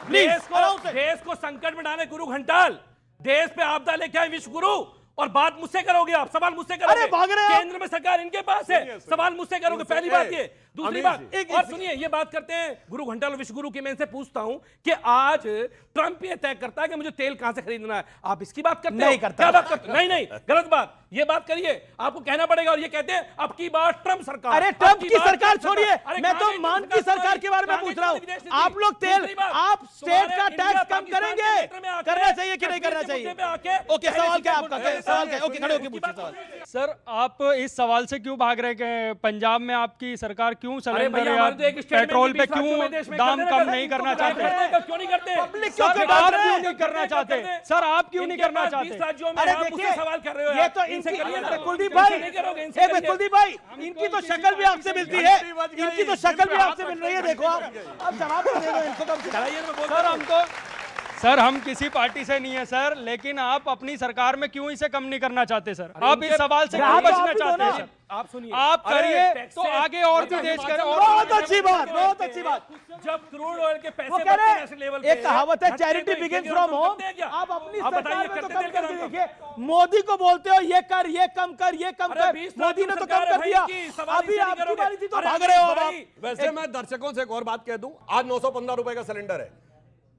देश को संकट में डाले गुरु घंटाल, देश पे आपदा लेके आए विश्व गुरु, और बात मुझसे करोगे आप, सवाल मुझसे करोगे। अरे भाग रहे हैं, केंद्र में सरकार इनके पास है, सवाल मुझसे करोगे, पहली बात ये। दूसरी बात, और सुनिए ये बात करते हैं गुरु घंटाल विश्व गुरु की, मैं इनसे पूछता हूं कि आज ट्रंप ये तय करता है कि मुझे तेल कहां से खरीदना है, आप इसकी बात करते नहीं हो? करता। क्या बात करते? नहीं गलत बात, ये बात करिए, आपको कहना पड़ेगा। और ये कहते हैं अब की बार ट्रंप सरकार। अरे ट्रंप की सरकार छोड़िए, मैं तो मान की सरकार के बारे में पूछ रहा हूं। आप लोग तेल, आप स्टेट का टैक्स कम करेंगे, करना चाहिए कि नहीं करना चाहिए? ओके, सवाल क्या आपका? सवाल क्या? ओके, खड़े होके पूछिए सवाल। सर आप इस सवाल से क्यों भाग रहे हैं? पंजाब में आपकी सरकार क्यों सिलेंडर या पेट्रोल पे क्यों दाम कम नहीं करना चाहते? क्यों नहीं करते? आप क्यों नहीं करना चाहते? सर आप क्यों नहीं करना चाहते? अरे देखिए, सवाल कर रहे हो ये तो इनकी, कुलदीप भाई, एक मिनट कुलदीप भाई, इनकी तो शक्ल भी आपसे मिलती है, इनकी तो शक्ल भी आपसे मिल रही है। देखो आप, अब जवाब तो दे दो इनको। सर हम किसी पार्टी से नहीं है सर, लेकिन आप अपनी सरकार में क्यों इसे कम नहीं करना चाहते सर? आप इस सवाल से क्यों बचना चाहते हैं? आप सुनिए, आप करिए तो आगे और भी देश करें। बहुत अच्छी बात, बहुत अच्छी बात। जब क्रूड ऑयल के पैसे नेशनल लेवल पे, एक कहावत है चैरिटी बिगिंस फ्रॉम होम। आप अपनी सरकार में तो कम कर देखिए, मोदी को बोलते हो ये कर, ये कम कर, ये कम कर, मोदी ने तो कम कर दिया, अभी आपकी बारी थी तो भाग रहे हो आप। वैसे मैं दर्शकों से एक और बात कह दूं, आज 915 रुपए का सिलेंडर है।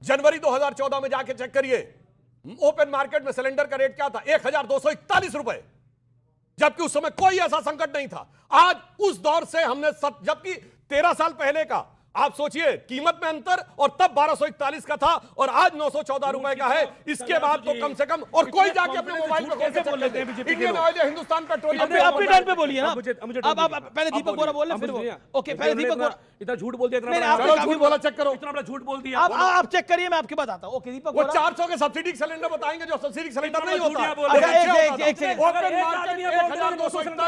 जनवरी 2014 में जाके चेक करिए, ओपन मार्केट में सिलेंडर का रेट क्या था? 1241 रुपए, जबकि उस समय कोई ऐसा संकट नहीं था। आज उस दौर से हमने जबकि 13 साल पहले का आप सोचिए कीमत में अंतर, और तब 1241 का था और आज 914 रुपए का है। इसके बाद तो कम से कम, और कोई जाके अपने मोबाइल पे कैसे बोल लेते हैं इंडियन ऑयल या हिंदुस्तान पेट्रोलियम। अपनी टर्न पे बोलिए ना। अब पहले दीपक बोरा बोल, फिर ओके, पहले दीपक बोरा। इतना झूठ बोल दिया, झूठ बोला, चेक करो, इतना बड़ा झूठ बोल दिया। आप चेक करिए, मैं आपकी बताता हूं। ओके दीपक बोरा, 400 के सब्सिडी सिलेंडर बताएंगे जो सब्सिडी सिलेंडर नहीं होता। एक सेकंड, ओपन मार्केट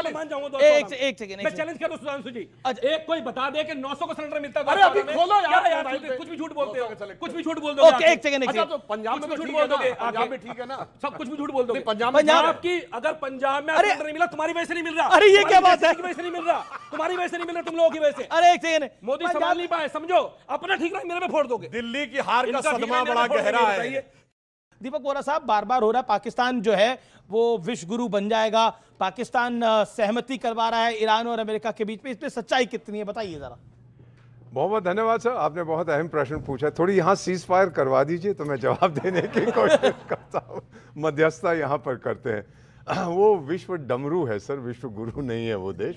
1241। एक सेकंड, मैं चैलेंज करूं सुधांशु जी, एक कोई बता दे कि 900 का सिलेंडर मिलता है। अरे अभी खोलो यार, कुछ भी झूठ बोलते हो, कुछ भी झूठ बोल दोगे। ओके, एक सेकंड, अच्छा तो पंजाब में झूठ बोल दोगे, पंजाब में ठीक है ना, सब कुछ भी झूठ बोल दोगे। पंजाब की अगर पंजाब में सिलेंडर नहीं मिला, तुम्हारी वजह से नहीं मिल रहा। अरे ये क्या बात है? वजह से नहीं मिल रहा, तुम्हारी वजह से नहीं मिल रहा, तुम लोगों की वजह से। अरे एक सेकंड, मोदी संभाल नहीं पाए, समझो अपना ठीक रहा, मेरे पे फोड़ दोगे। दिल्ली की हार का सदमा बड़ा गहरा है। दीपक बोरा साहब, बार बार हो रहा है पाकिस्तान जो है वो विश्व गुरु बन जाएगा, पाकिस्तान सहमति करवा रहा है ईरान और अमेरिका के बीच में, इसमें सच्चाई कितनी है बताइए जरा। बहुत बहुत धन्यवाद सर, आपने बहुत अहम प्रश्न पूछा। थोड़ी यहाँ सीज फायर करवा दीजिए तो मैं जवाब देने की कोशिश करता हूँ। मध्यस्थता यहाँ पर करते हैं। वो विश्व डमरू है सर, विश्व गुरु नहीं है वो देश,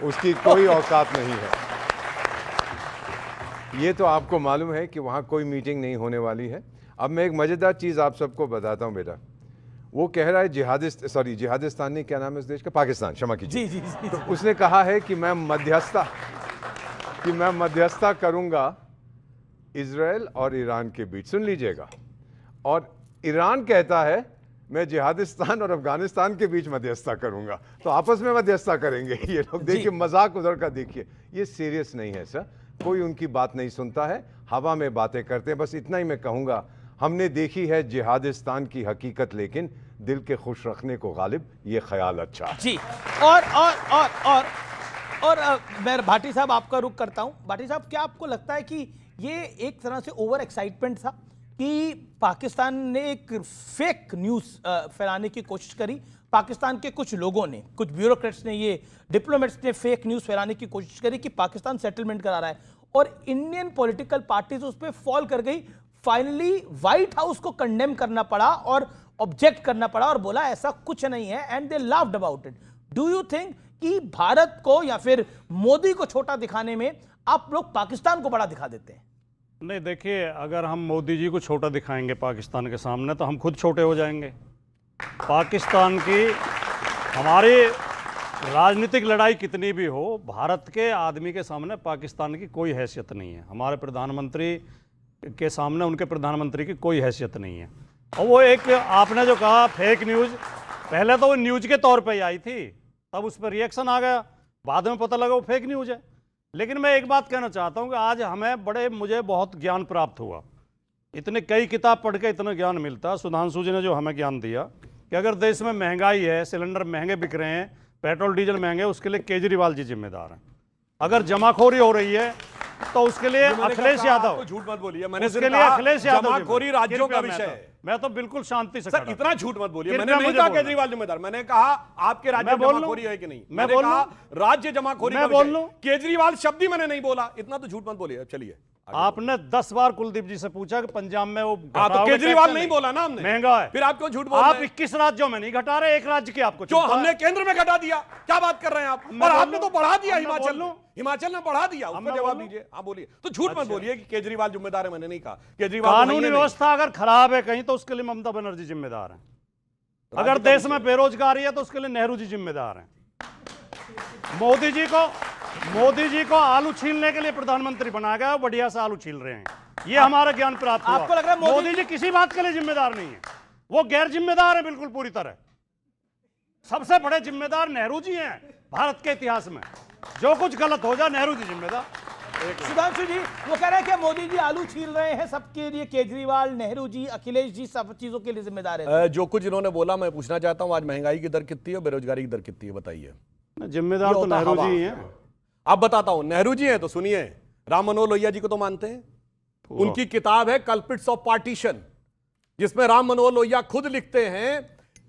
उसकी कोई औकात नहीं है। ये तो आपको मालूम है कि वहाँ कोई मीटिंग नहीं होने वाली है। अब मैं एक मज़ेदार चीज़ आप सबको बताता हूँ बेटा। वो कह रहा है जिहादिस्तान नहीं, क्या नाम है इस देश का? पाकिस्तान, क्षमा कीजिए। जी। तो उसने कहा है कि मैं मध्यस्थता करूंगा इजराइल और ईरान के बीच। सुन लीजिएगा, और ईरान कहता है मैं जिहादिस्तान और अफगानिस्तान के बीच मध्यस्थता करूंगा। तो आपस में मध्यस्थता करेंगे ये लोग। देखिए मजाक उधर का, देखिए ये सीरियस नहीं है सर। कोई उनकी बात नहीं सुनता है, हवा में बातें करते हैं। बस इतना ही मैं कहूँगा, हमने देखी है जिहादिस्तान की हकीकत, लेकिन दिल के खुश रखने को गालिब ये ख्याल अच्छा है। जी। और मैं भाटी साहब आपका रुख करता हूं। भाटी साहब, क्या आपको लगता है कि ये एक तरह से ओवर एक्साइटमेंट था कि पाकिस्तान ने एक फेक न्यूज़ फैलाने की कोशिश करी? पाकिस्तान के कुछ लोगों ने, कुछ ब्यूरोक्रेट्स ने, ये डिप्लोमेट्स ने फेक न्यूज़ फैलाने की कोशिश करी कि पाकिस्तान सेटलमेंट करा रहा है, और इंडियन पॉलिटिकल पार्टीज उस पर फॉल कर गई। फाइनली व्हाइट हाउस को कंडेम करना पड़ा और ऑब्जेक्ट करना पड़ा और बोला ऐसा कुछ नहीं है, and they laughed about it. Do you think कि भारत को या फिर मोदी को छोटा दिखाने में आप लोग पाकिस्तान को बड़ा दिखा देते हैं? नहीं, देखिए, अगर हम मोदी जी को छोटा दिखाएंगे पाकिस्तान के सामने तो हम खुद छोटे हो जाएंगे। पाकिस्तान की, हमारी राजनीतिक लड़ाई कितनी भी हो, भारत के आदमी के सामने पाकिस्तान की कोई हैसियत नहीं है। हमारे प्रधानमंत्री के सामने उनके प्रधानमंत्री की कोई हैसियत नहीं है। और वो एक आपने जो कहा फेक न्यूज़, पहले तो वो न्यूज़ के तौर पे ही आई थी, तब उस पर रिएक्शन आ गया, बाद में पता लगा वो फेक न्यूज़ है। लेकिन मैं एक बात कहना चाहता हूँ कि आज मुझे बहुत ज्ञान प्राप्त हुआ। इतने कई किताब पढ़ के इतना ज्ञान मिलता। सुधांशु जी ने जो हमें ज्ञान दिया कि अगर देश में महंगाई है, सिलेंडर महंगे बिक रहे हैं, पेट्रोल डीजल महंगे, उसके लिए केजरीवाल जी जिम्मेदार हैं। अगर जमाखोरी हो रही है तो उसके लिए अखिलेश यादव, झूठ मत बोलिए, मैंने उसके लिए अखिलेश यादव, जमाखोरी राज्यों का विषय है। मैं तो बिल्कुल शांति से सर, इतना झूठ मत बोलिए। मैंने नहीं कहा केजरीवाल जिम्मेदार, मैंने कहा आपके राज्य में जमाखोरी है कि नहीं। मैंने कहा राज्य जमाखोरी का विषय, केजरीवाल शब्द ही मैंने नहीं बोला। इतना तो झूठ मत बोलिए। चलिए, आपने 10 बार कुलदीप जी से पूछा कि पंजाब में वो तो केजरीवाल नहीं बोला ना हमने, महंगा है, फिर आप क्यों झूठ बोल रहे हैं? आप 21 राज्यों में नहीं घटा रहे, एक राज्य के आपको जो हमने केंद्र में घटा दिया। क्या बात कर रहे हैं आप? और आपने तो बढ़ा दिया, हिमाचल ने बढ़ा दिया। उसमें जवाब दीजिए। हाँ बोलिए। तो झूठ मत बोलिए कि केजरीवाल जिम्मेदार है, मैंने नहीं कहा। केजरीवाल कानूनी व्यवस्था अगर खराब है कहीं तो उसके लिए ममता बनर्जी जिम्मेदार है। अगर देश में बेरोजगारी है तो उसके लिए नेहरू जी जिम्मेदार हैं। मोदी जी को आलू छीलने के लिए प्रधानमंत्री बनाया गया, बढ़िया से आलू छील रहे हैं। ये हमारा ज्ञान प्राप्त हुआ। आपको लग रहा है मोदी जी किसी बात के लिए जिम्मेदार नहीं है, वो गैर जिम्मेदार है बिल्कुल पूरी तरह। सबसे बड़े जिम्मेदार नेहरू जी हैं भारत के इतिहास में। जो कुछ गलत हो जाए नेहरू जी जिम्मेदार। सुधांशु जी, वो कह रहे हैं कि मोदी जी आलू छील रहे हैं सबके लिए, केजरीवाल, नेहरू जी, अखिलेश जी सब चीजों के लिए जिम्मेदार है। जो कुछ इन्होंने बोला, मैं पूछना चाहता हूं, आज महंगाई की दर कितनी है, बेरोजगारी की दर कितनी है, बताइए। जिम्मेदार तो नेहरू जी हैं। अब बताता हूं, नेहरू जी हैं तो सुनिए, राम मनोहर लोहिया जी को तो मानते हैं। उनकी किताब है कल्प्रिट्स ऑफ पार्टीशन, जिसमें राम मनोहर लोहिया खुद लिखते हैं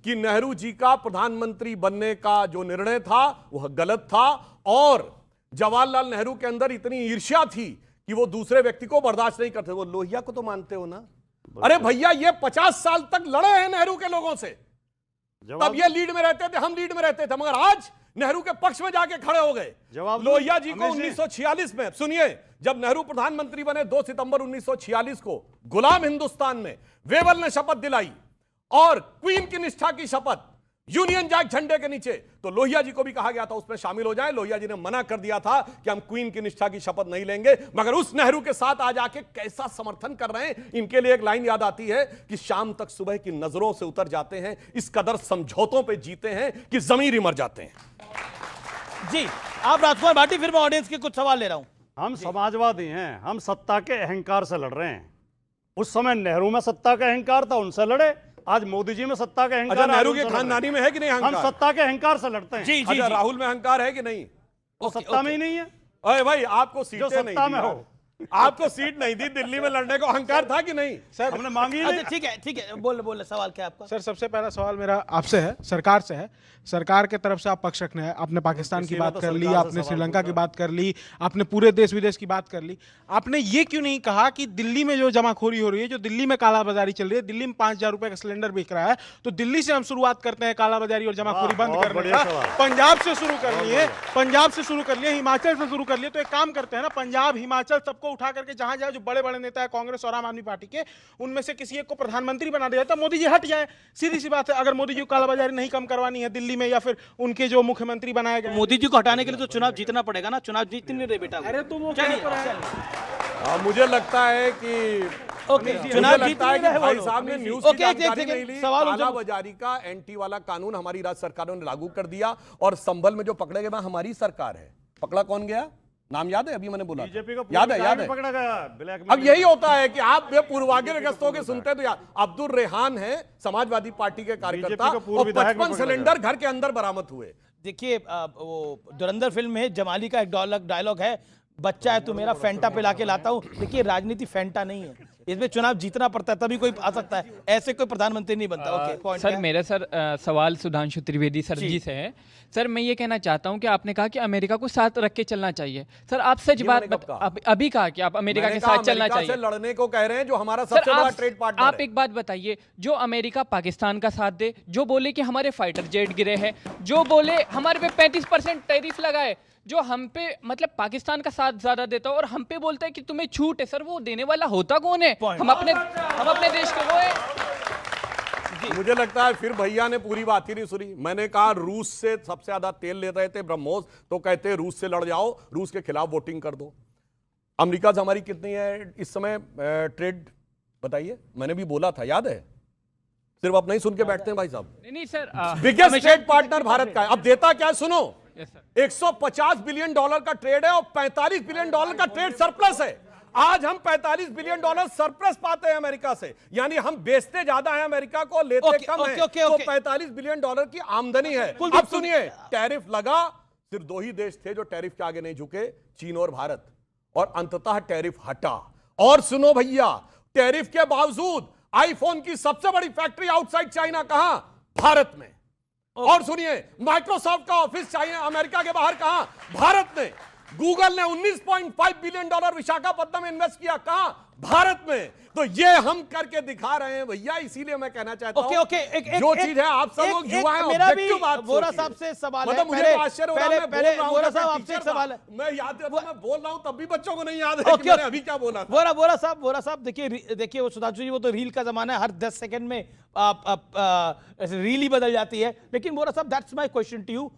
कि नेहरू जी का प्रधानमंत्री बनने का जो निर्णय था वह गलत था, और जवाहरलाल नेहरू के अंदर इतनी ईर्ष्या थी कि वो दूसरे व्यक्ति को बर्दाश्त नहीं करते। वो लोहिया को तो मानते हो ना? अरे भैया, ये 50 साल तक लड़े हैं नेहरू के लोगों से, तब ये लीड में रहते थे, हम लीड में रहते थे, मगर आज नेहरू के पक्ष में जाके खड़े हो गए। लोहिया जी को 1946 में, सुनिए, जब नेहरू प्रधानमंत्री बने 2 सितंबर 1946 को गुलाम हिंदुस्तान में वेवल ने शपथ दिलाई और क्वीन की निष्ठा की शपथ यूनियन जैक झंडे के नीचे, तो लोहिया जी को भी कहा गया था उसमें शामिल हो जाए। लोहिया जी ने मना कर दिया था कि हम क्वीन की निष्ठा की शपथ नहीं लेंगे, मगर उस नेहरू के साथ आज आके कैसा समर्थन कर रहे हैं। इनके लिए एक लाइन याद आती है कि शाम तक सुबह की नजरों से उतर जाते हैं, इस कदर समझौतों पे जीते हैं कि जमीर ही मर जाते हैं। जी, आप राजकुमार भाटी, फिर मैं ऑडियंस के कुछ सवाल ले रहा हूं। हम समाजवादी हैं, हम सत्ता के अहंकार से लड़ रहे हैं। उस समय नेहरू में सत्ता का अहंकार था, उनसे लड़े। आज मोदी जी में सत्ता का अहंकार, नेहरू के खानदानी में है कि नहीं अहंकार? हम सत्ता के अहंकार से लड़ते हैं। जी, जी, जी। राहुल में अहंकार है कि नहीं? वो सत्ता में ही नहीं है। अरे भाई, आपको सीटें नहीं सत्ता में हो, आपको सीट नहीं दी, दिल्ली में लड़ने को अहंकार था कि नहीं? सर हमने मांगी नहीं। ठीक है, ठीक है, बोल सवाल क्या आपका? सर, सबसे पहला सवाल मेरा आपसे है, सरकार से है। सरकार के तरफ से आप पक्ष रखने हैं। आपने पाकिस्तान की बात कर ली, आपने श्रीलंका की बात कर ली, आपने पूरे देश विदेश की बात कर ली। आपने ये क्यों नहीं कहा कि दिल्ली में जो जमाखोरी हो रही है, जो दिल्ली में कालाबाजारी चल रही है, दिल्ली में 5,000 रुपए का सिलेंडर बिक रहा है, तो दिल्ली से हम शुरुआत करते हैं कालाबाजारी और जमाखोरी बंद करने का। पंजाब से शुरू कर लिए, पंजाब से शुरू कर लिए, हिमाचल से शुरू कर लिए। तो एक काम करते हैं ना, पंजाब, हिमाचल सबको उठा करके जहां जो बड़े बड़े नेता है कांग्रेस और आम आदमी पार्टी के, उनमें से किसी एक को प्रधानमंत्री बना दिया जाता, मोदी जी हट जाए। सीधी सी बात है। अगर मोदी जी को कालाबाजारी नहीं कम करवानी है दिल्ली में, या फिर उनके जो मुख्यमंत्री बनाए गए, मोदी जी को हटाने के लिए तो चुनाव जीतना पड़ेगा ना। चुनाव जीत नहीं रहे बेटा। अरे तो वो मुझे लगता है कि चुनाव जीतना है भाई साहब ने न्यूज़ की जानकारी नहीं ली। कालाबाजारी का एंटी वाला कानून हमारी राज्य सरकारों ने लागू कर दिया, और संभल में जो पकड़े गए हमारी सरकार है। पकड़ा कौन गया? नाम याद है? अभी मैंने बोला बीजेपी का याद है पकड़ा गया ब्लैक में। अब यही होता है कि आप पूर्वाग्रस्तों के सुनते हैं तो याद। अब्दुल रेहान है समाजवादी पार्टी के कार्यकर्ता और 55 सिलेंडर घर के अंदर बरामद हुए। देखिए वो धुरंधर फिल्म में जमाली का एक डायलॉग है, बच्चा है तू मेरा, फैंटा पिला के लाता हूं। देखिए राजनीति फैंटा नहीं है, इसमें चुनाव जीतना पड़ता है तभी कोई आ सकता है, ऐसे कोई प्रधानमंत्री नहीं बनता। ओके पॉइंट सर मेरा सवाल सुधांशु त्रिवेदी सर जी से है। सर मैं ये कहना चाहता हूं कि आपने कहा कि अमेरिका को साथ रख के चलना चाहिए। सर आप सच बात अभी कहा कि आप अमेरिका के साथ चलना चाहिए। से लड़ने को कह रहे हैं जो हमारा सबसे बड़ा ट्रेड पार्टनर है। आप एक बात बताइए, जो अमेरिका पाकिस्तान का साथ दे, जो बोले कि हमारे फाइटर जेट गिरे हैं, जो बोले हमारे पे 35% टैरिफ लगाए, जो हम पे मतलब पाकिस्तान का साथ ज्यादा देता है और हम पे बोलता है कि तुम्हें छूट है, सर वो देने वाला होता कौन है? हम अपने देश के वो है। मुझे लगता है फिर भैया ने पूरी बात ही नहीं सुनी। मैंने कहा रूस से सबसे ज्यादा तेल ले रहे थे ब्रह्मोस, तो कहते हैं रूस से लड़ जाओ, रूस के खिलाफ वोटिंग कर दो। अमेरिका से हमारी कितनी है इस समय ट्रेड बताइए? मैंने भी बोला था, याद है? सिर्फ आप नहीं सुन के बैठते हैं भाई साहब। नहीं sir, biggest trade partner Bharat का है। अब देता क्या है सुनो, 150 बिलियन डॉलर का ट्रेड है और 45 बिलियन डॉलर का ट्रेड सरप्लस है। आज हम 45 बिलियन डॉलर सरप्लस पाते हैं अमेरिका से, यानी हम बेचते ज्यादा हैं अमेरिका को, लेते कम हैं। तो 45 बिलियन डॉलर की आमदनी है। अब सुनिए, टैरिफ लगा, सिर्फ दो ही देश थे जो टैरिफ के आगे नहीं झुके, चीन और भारत, और अंततः टैरिफ हटा। और सुनो भैया, टैरिफ के बावजूद आईफोन की सबसे बड़ी फैक्ट्री आउटसाइड चाइना कहां? भारत में। और सुनिए, माइक्रोसॉफ्ट का ऑफिस चाइना अमेरिका के बाहर कहां? भारत में। गूगल ने 19.5 बिलियन डॉलर विशाखापट्टनम में इन्वेस्ट किया, कहां? भारत में। तो ये हम करके दिखा रहे हैं भैया, इसीलिए मैं कहना चाहता हूं जो चीज है आप सब लोग युवा हैं, मेरा भी वोरा साहब से सवाल है। मतलब मुझे तो आश्चर्य हो रहा है, मैं बोल रहा हूं, वोरा साहब आपसे एक सवाल है। मैं याद है, मैं बोल रहा हूं तब भी बच्चों को नहीं याद है कि मैंने अभी क्या बोला था। वोरा साहब देखिए वो सुधांशु जी, वो तो रील का जमाना है, हर 10 सेकंड में रील ही बदल जाती है। लेकिन वोरा साहब, that's my question to you,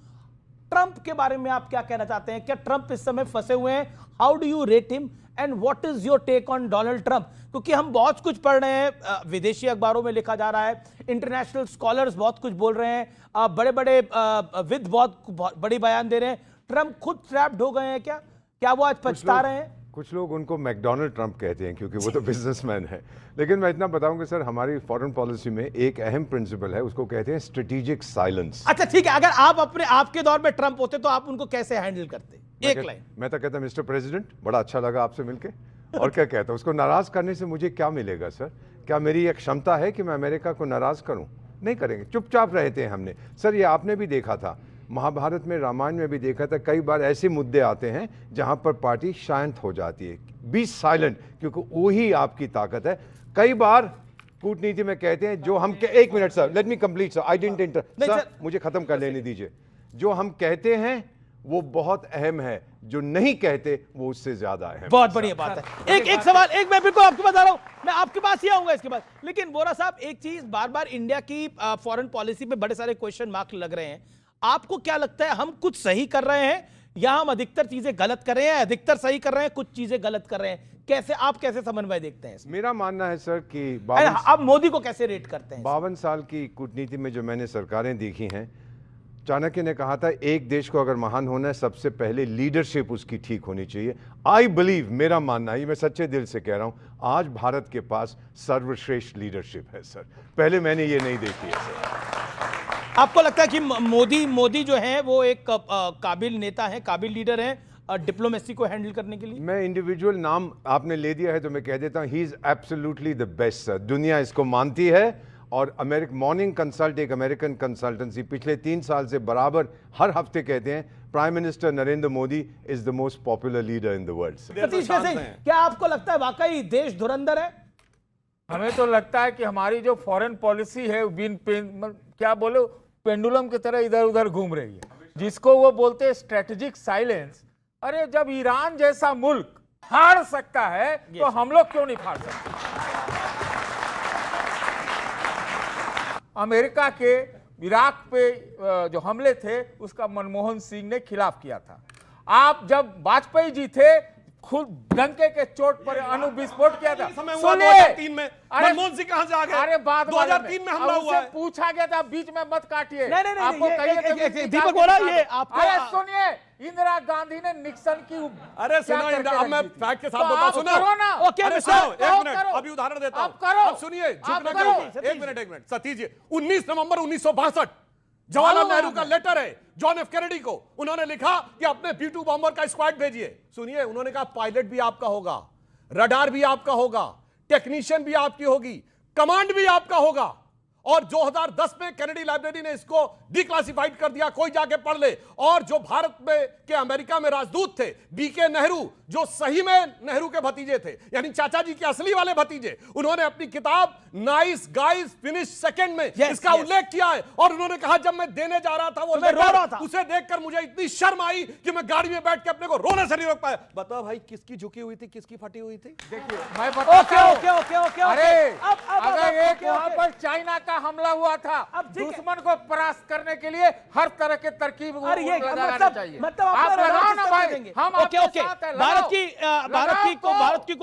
Trump के बारे में आप क्या कहना चाहते हैं? क्या ट्रंप इस समय फंसे हुए हैं? How do you rate him and what is your take on Donald Trump? क्योंकि हम बहुत कुछ पढ़ रहे हैं, विदेशी अखबारों में लिखा जा रहा है, इंटरनेशनल स्कॉलर्स बहुत कुछ बोल रहे हैं, बड़े बड़े विद बहुत बड़ी बयान दे रहे हैं। ट्रंप खुद ट्रैप्ड हो गए हैं क्या वो आज पछता रहे हैं? कुछ लोग उनको मैकडोनल्ड ट्रंप कहते हैं क्योंकि वो तो बिजनेसमैन है। लेकिन मैं इतना बताऊंगा सर, हमारी फॉरेन पॉलिसी में एक अहम प्रिंसिपल है, उसको कहते हैं स्ट्रेटेजिक साइलेंस। अच्छा ठीक है, अगर आप आपके दौर में ट्रंप होते तो आप उनको कैसे हैंडल करते? एक लाइन। मैं तो कहता मिस्टर प्रेसिडेंट, बड़ा अच्छा लगा आपसे मिलके। और क्या कहता, उसको नाराज करने से मुझे क्या मिलेगा सर? क्या मेरी एक क्षमता है कि मैं अमेरिका को नाराज करूं? नहीं करेंगे, चुपचाप रहते हैं हमने। सर ये आपने भी देखा था, महाभारत में, रामायण में भी देखा था, कई बार ऐसे मुद्दे आते हैं जहां पर पार्टी शांत हो जाती है। बी साइलेंट, क्योंकि वही आपकी ताकत है। कई बार कूटनीति में कहते हैं जो हम एक minute sir, let me complete sir, I didn't inter sir, मुझे खत्म कर लेने दीजिए। जो हम कहते हैं वो बहुत अहम है, जो नहीं कहते वो उससे ज्यादा अहम। बहुत बढ़िया बात है। एक सवाल, मैं बिल्कुल आपके पास आ रहा हूं, मैं आपके पास ही आऊंगा इसके बाद। लेकिन वोरा साहब, एक चीज बार बार इंडिया की फॉरेन पॉलिसी पे बड़े सारे क्वेश्चन मार्क लग रहे हैं। आपको क्या लगता है, हम कुछ सही कर रहे हैं या हम अधिकतर चीजें गलत कर रहे हैं? अधिकतर सही कर रहे हैं, कुछ चीजें गलत कर रहे हैं, कैसे आप कैसे समन्वय देखते हैं? मेरा मानना है सर कि आप मोदी को कैसे रेट करते हैं? 52 साल की कूटनीति में जो मैंने सरकारें देखी हैं, चाणक्य ने कहा था एक देश को अगर महान होना है सबसे पहले लीडरशिप उसकी ठीक होनी चाहिए। आई बिलीव, मेरा मानना है, मैं सच्चे दिल से कह रहा हूं, आज भारत के पास सर्वश्रेष्ठ लीडरशिप है सर। पहले मैंने ये नहीं देखी है सर। आपको लगता है कि मोदी जो है वो एक काबिल नेता है, काबिल लीडर है डिप्लोमेसी को हैंडल करने के लिए? मैं इंडिविजुअल नाम आपने ले दिया है तो मैं कह देता हूं, he is absolutely the best sir. दुनिया इसको मानती है। और मॉर्निंग कंसल्ट, एक अमेरिकन कंसल्टेंसी, पिछले 3 साल से बराबर हर हफ्ते कहते हैं prime minister Narendra Modi is the most popular leader in the world. क्या आपको लगता है वाकई देश धुरंधर है? हमें तो लगता है कि हमारी जो फॉरेन पॉलिसी है क्या बोलो, पेंडुलम की तरह इधर उधर घूम रही है, जिसको वो बोलते हैं स्ट्रेटेजिक साइलेंस। अरे जब ईरान जैसा मुल्क हार सकता है तो हम लोग क्यों नहीं हार सकते? अमेरिका के इराक पे जो हमले थे उसका मनमोहन सिंह ने खिलाफ किया था। आप जब वाजपेयी जी थे खुद डंके के चोट पर अणु विस्फोट किया था। समय हुआ 2003 में। मनमोहन सिंह कहां से आ गए? अरे बाद 2003 में हमला हुआ है। पूछा गया था, बीच में मत काटिए। नहीं, आपको कहिए दीपक बोला ये आपको। अरे सुनिए, इंदिरा गांधी ने निक्सन की अरे सुनो, अब मैं फैक्ट के साथ बोलता हूं, सुनो। ओके, अरे सुनो, एक मिनट, अभी उदाहरण देता हूं। अब सुनिए, झुकना क्यों? एक मिनट सतीश जी, 19 नवंबर 1962 जवाहरलाल नेहरू का लेटर है जॉन एफ कैनेडी को। उन्होंने लिखा कि अपने B-2 बॉम्बर का स्क्वाड भेजिए। सुनिए, उन्होंने कहा पायलट भी आपका होगा, रडार भी आपका होगा, टेक्नीशियन भी आपकी होगी, कमांड भी आपका होगा। और 2010 में कैनेडी लाइब्रेरी ने इसको डिक्लासिफाइड कर दिया, कोई जाके पढ़ ले। और जो भारत में के अमेरिका में राजदूत थे बीके नेहरू, जो सही में नेहरू के भतीजे थे, यानी चाचा जी के असली वाले भतीजे, उन्होंने अपनी किताब नाइस गाइस फिनिश सेकंड में इसका उल्लेख किया है। और उन्होंने कहा जब मैं देने जा रहा था वो लेटर, उसे देखकर मुझे इतनी शर्म आई कि मैं गाड़ी में बैठ के अपने को रोने से नहीं रोक पाया। बताओ भाई, किसकी झुकी हुई थी, किसकी फटी हुई थी? देखिए मैं बताता हूं। ओके। अरे अगर एक वहां पर चाइना का हमला हुआ था, दुश्मन को परास्त करने के लिए हर तरह के तरकीब लगाना चाहिए। आप लगाओ ना भाई, हम आपके साथ हैं। भारत की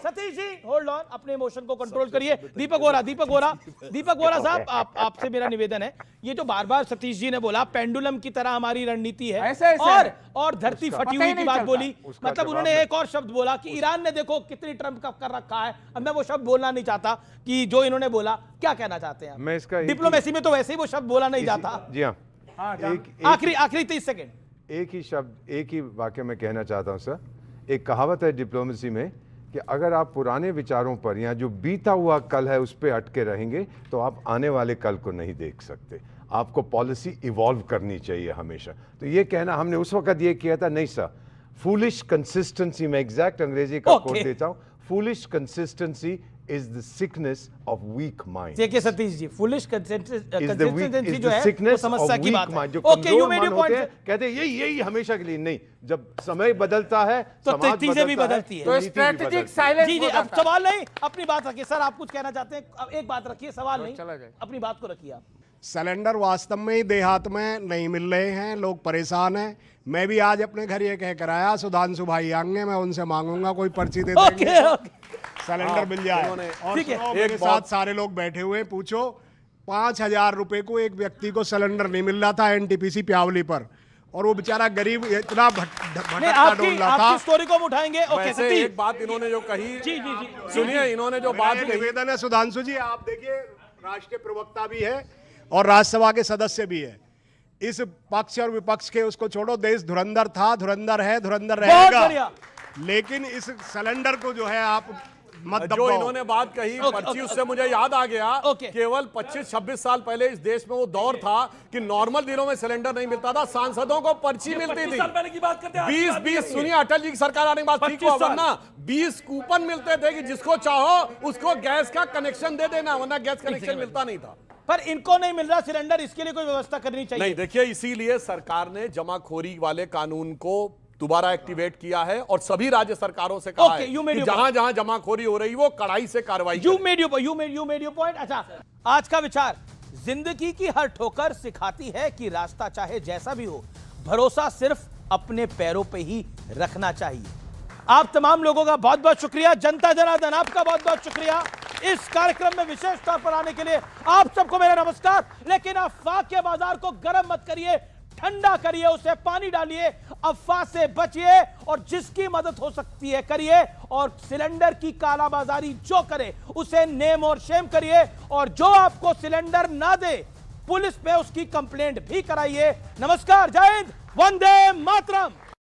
सतीश जी होल्ड ऑन, अपने इमोशन को कंट्रोल करिए। दीपक वोरा साहब, आपसे मेरा निवेदन है, ये जो बार बार सतीश जी ने बोला पेंडुलम की तरह हमारी रणनीति है, ऐसे और धरती फटी हुई की बात बोली, मतलब उन्होंने एक और शब्द बोला कि ईरान ने देखो कितनी ट्रम्प का कर रखा है। अब मैं वो शब्द बोलना नहीं चाहता कि जो इन्होंने बोला, क्या कहना चाहते हैं? मैं इसका डिप्लोमेसी में तो वैसे ही वो शब्द बोला नहीं जाता। जी हाँ, आखिरी 30 सेकंड, एक ही शब्द, एक ही वाक्य में कहना चाहता हूं सर। एक कहावत है डिप्लोमेसी में कि अगर आप पुराने विचारों पर या जो बीता हुआ कल है उस पर अटके रहेंगे तो आप आने वाले कल को नहीं देख सकते। आपको पॉलिसी इवॉल्व करनी चाहिए हमेशा। तो ये कहना हमने उस वक्त ये किया था, नहीं सर, फूलिश कंसिस्टेंसी, में एग्जैक्ट अंग्रेजी का कोड देता हूं, foolish consistency is the sickness of weak mind. देखिए सतीश जी, फुलिश कंसिस्टेंसी जो है वो समस्या की बात है। जो कमजोर मन होते हैं, कहते हैं यही हमेशा के लिए नहीं, जब समय बदलता है तो चीजें भी बदलती है। तो स्ट्रेटेजिक साइलेंस। जी, अब सवाल नहीं, अपनी बात रखिए सर। आप कुछ कहना चाहते हैं? अब एक बात रखिए, सवाल नहीं, अपनी बात को रखिए आप। सिलेंडर वास्तव में ही देहात में नहीं मिल रहे हैं, लोग परेशान हैं। मैं भी आज अपने घर ये कह कर आया, सुधांशु भाई आएंगे, मैं उनसे मांगूंगा कोई पर्ची दे देंगे, सिलेंडर मिल जाए। और मेरे साथ सारे लोग बैठे हुए, पूछो 5,000 रुपए को एक व्यक्ति को सिलेंडर नहीं मिल रहा था एनटीपीसी प्यावली पर, और वो बेचारा गरीब इतना भटकता डोल रहा था। आपकी स्टोरी को हम उठाएंगे। वैसे एक बात इन्होंने जो कही, जी सुनिए, इन्होंने जो बात कही, निवेदन है सुधांशु जी, आप देखिए राष्ट्रीय प्रवक्ता भी है और राज्यसभा के सदस्य भी है। इस पक्ष और विपक्ष के उसको छोड़ो, देश धुरंधर था, धुरंधर है, धुरंधर रहेगा, लेकिन इस सिलेंडर को जो है आप मत जो दबाओ। इन्होंने बात कही पर्ची, उससे मुझे याद आ गया, केवल 25-26 साल पहले इस देश में वो दौर था कि नॉर्मल दिनों में सिलेंडर नहीं मिलता था, सांसदों को पर्ची मिलती थी। 20 सुनिए, अटल जी की सरकार आने के बाद ठीक हुआ, वरना 20 कूपन मिलते थे कि जिसको चाहो उसको गैस का कनेक्शन दे देना, वरना गैस कनेक्शन मिलता नहीं था। पर इनको नहीं मिल रहा सिलेंडर, इसके लिए कोई व्यवस्था करनी चाहिए। नहीं, देखिए, इसीलिए सरकार ने जमाखोरी वाले कानून को दोबारा एक्टिवेट किया है और सभी राज्य सरकारों से कहा है कि जहां-जहां जमाखोरी हो रही वो कड़ाई से कार्रवाई करें। You made your point. अच्छा, आज का विचार, जिंदगी की हर ठोकर सिखाती है कि रास्ता चाहे जैसा भी हो, भरोसा सिर्फ अपने पैरों पे ही रखना चाहिए। आप तमाम लोगों का बहुत बहुत शुक्रिया। जनता जनार्दन, आपका बहुत बहुत शुक्रिया इस कार्यक्रम में विशेष तौर पर आने के लिए। आप सबको मेरा नमस्कार। लेकिन अफवाह के बाजार को गर्म मत करिए, ठंडा करिए, उसे पानी डालिए, अफवाह से बचिए और जिसकी मदद हो सकती है करिए। और सिलेंडर की कालाबाजारी जो करे उसे नेम और शेम करिए, और जो आपको सिलेंडर ना दे पुलिस पे उसकी कंप्लेंट भी कराइए। नमस्कार, जय हिंद, वंदे मातरम।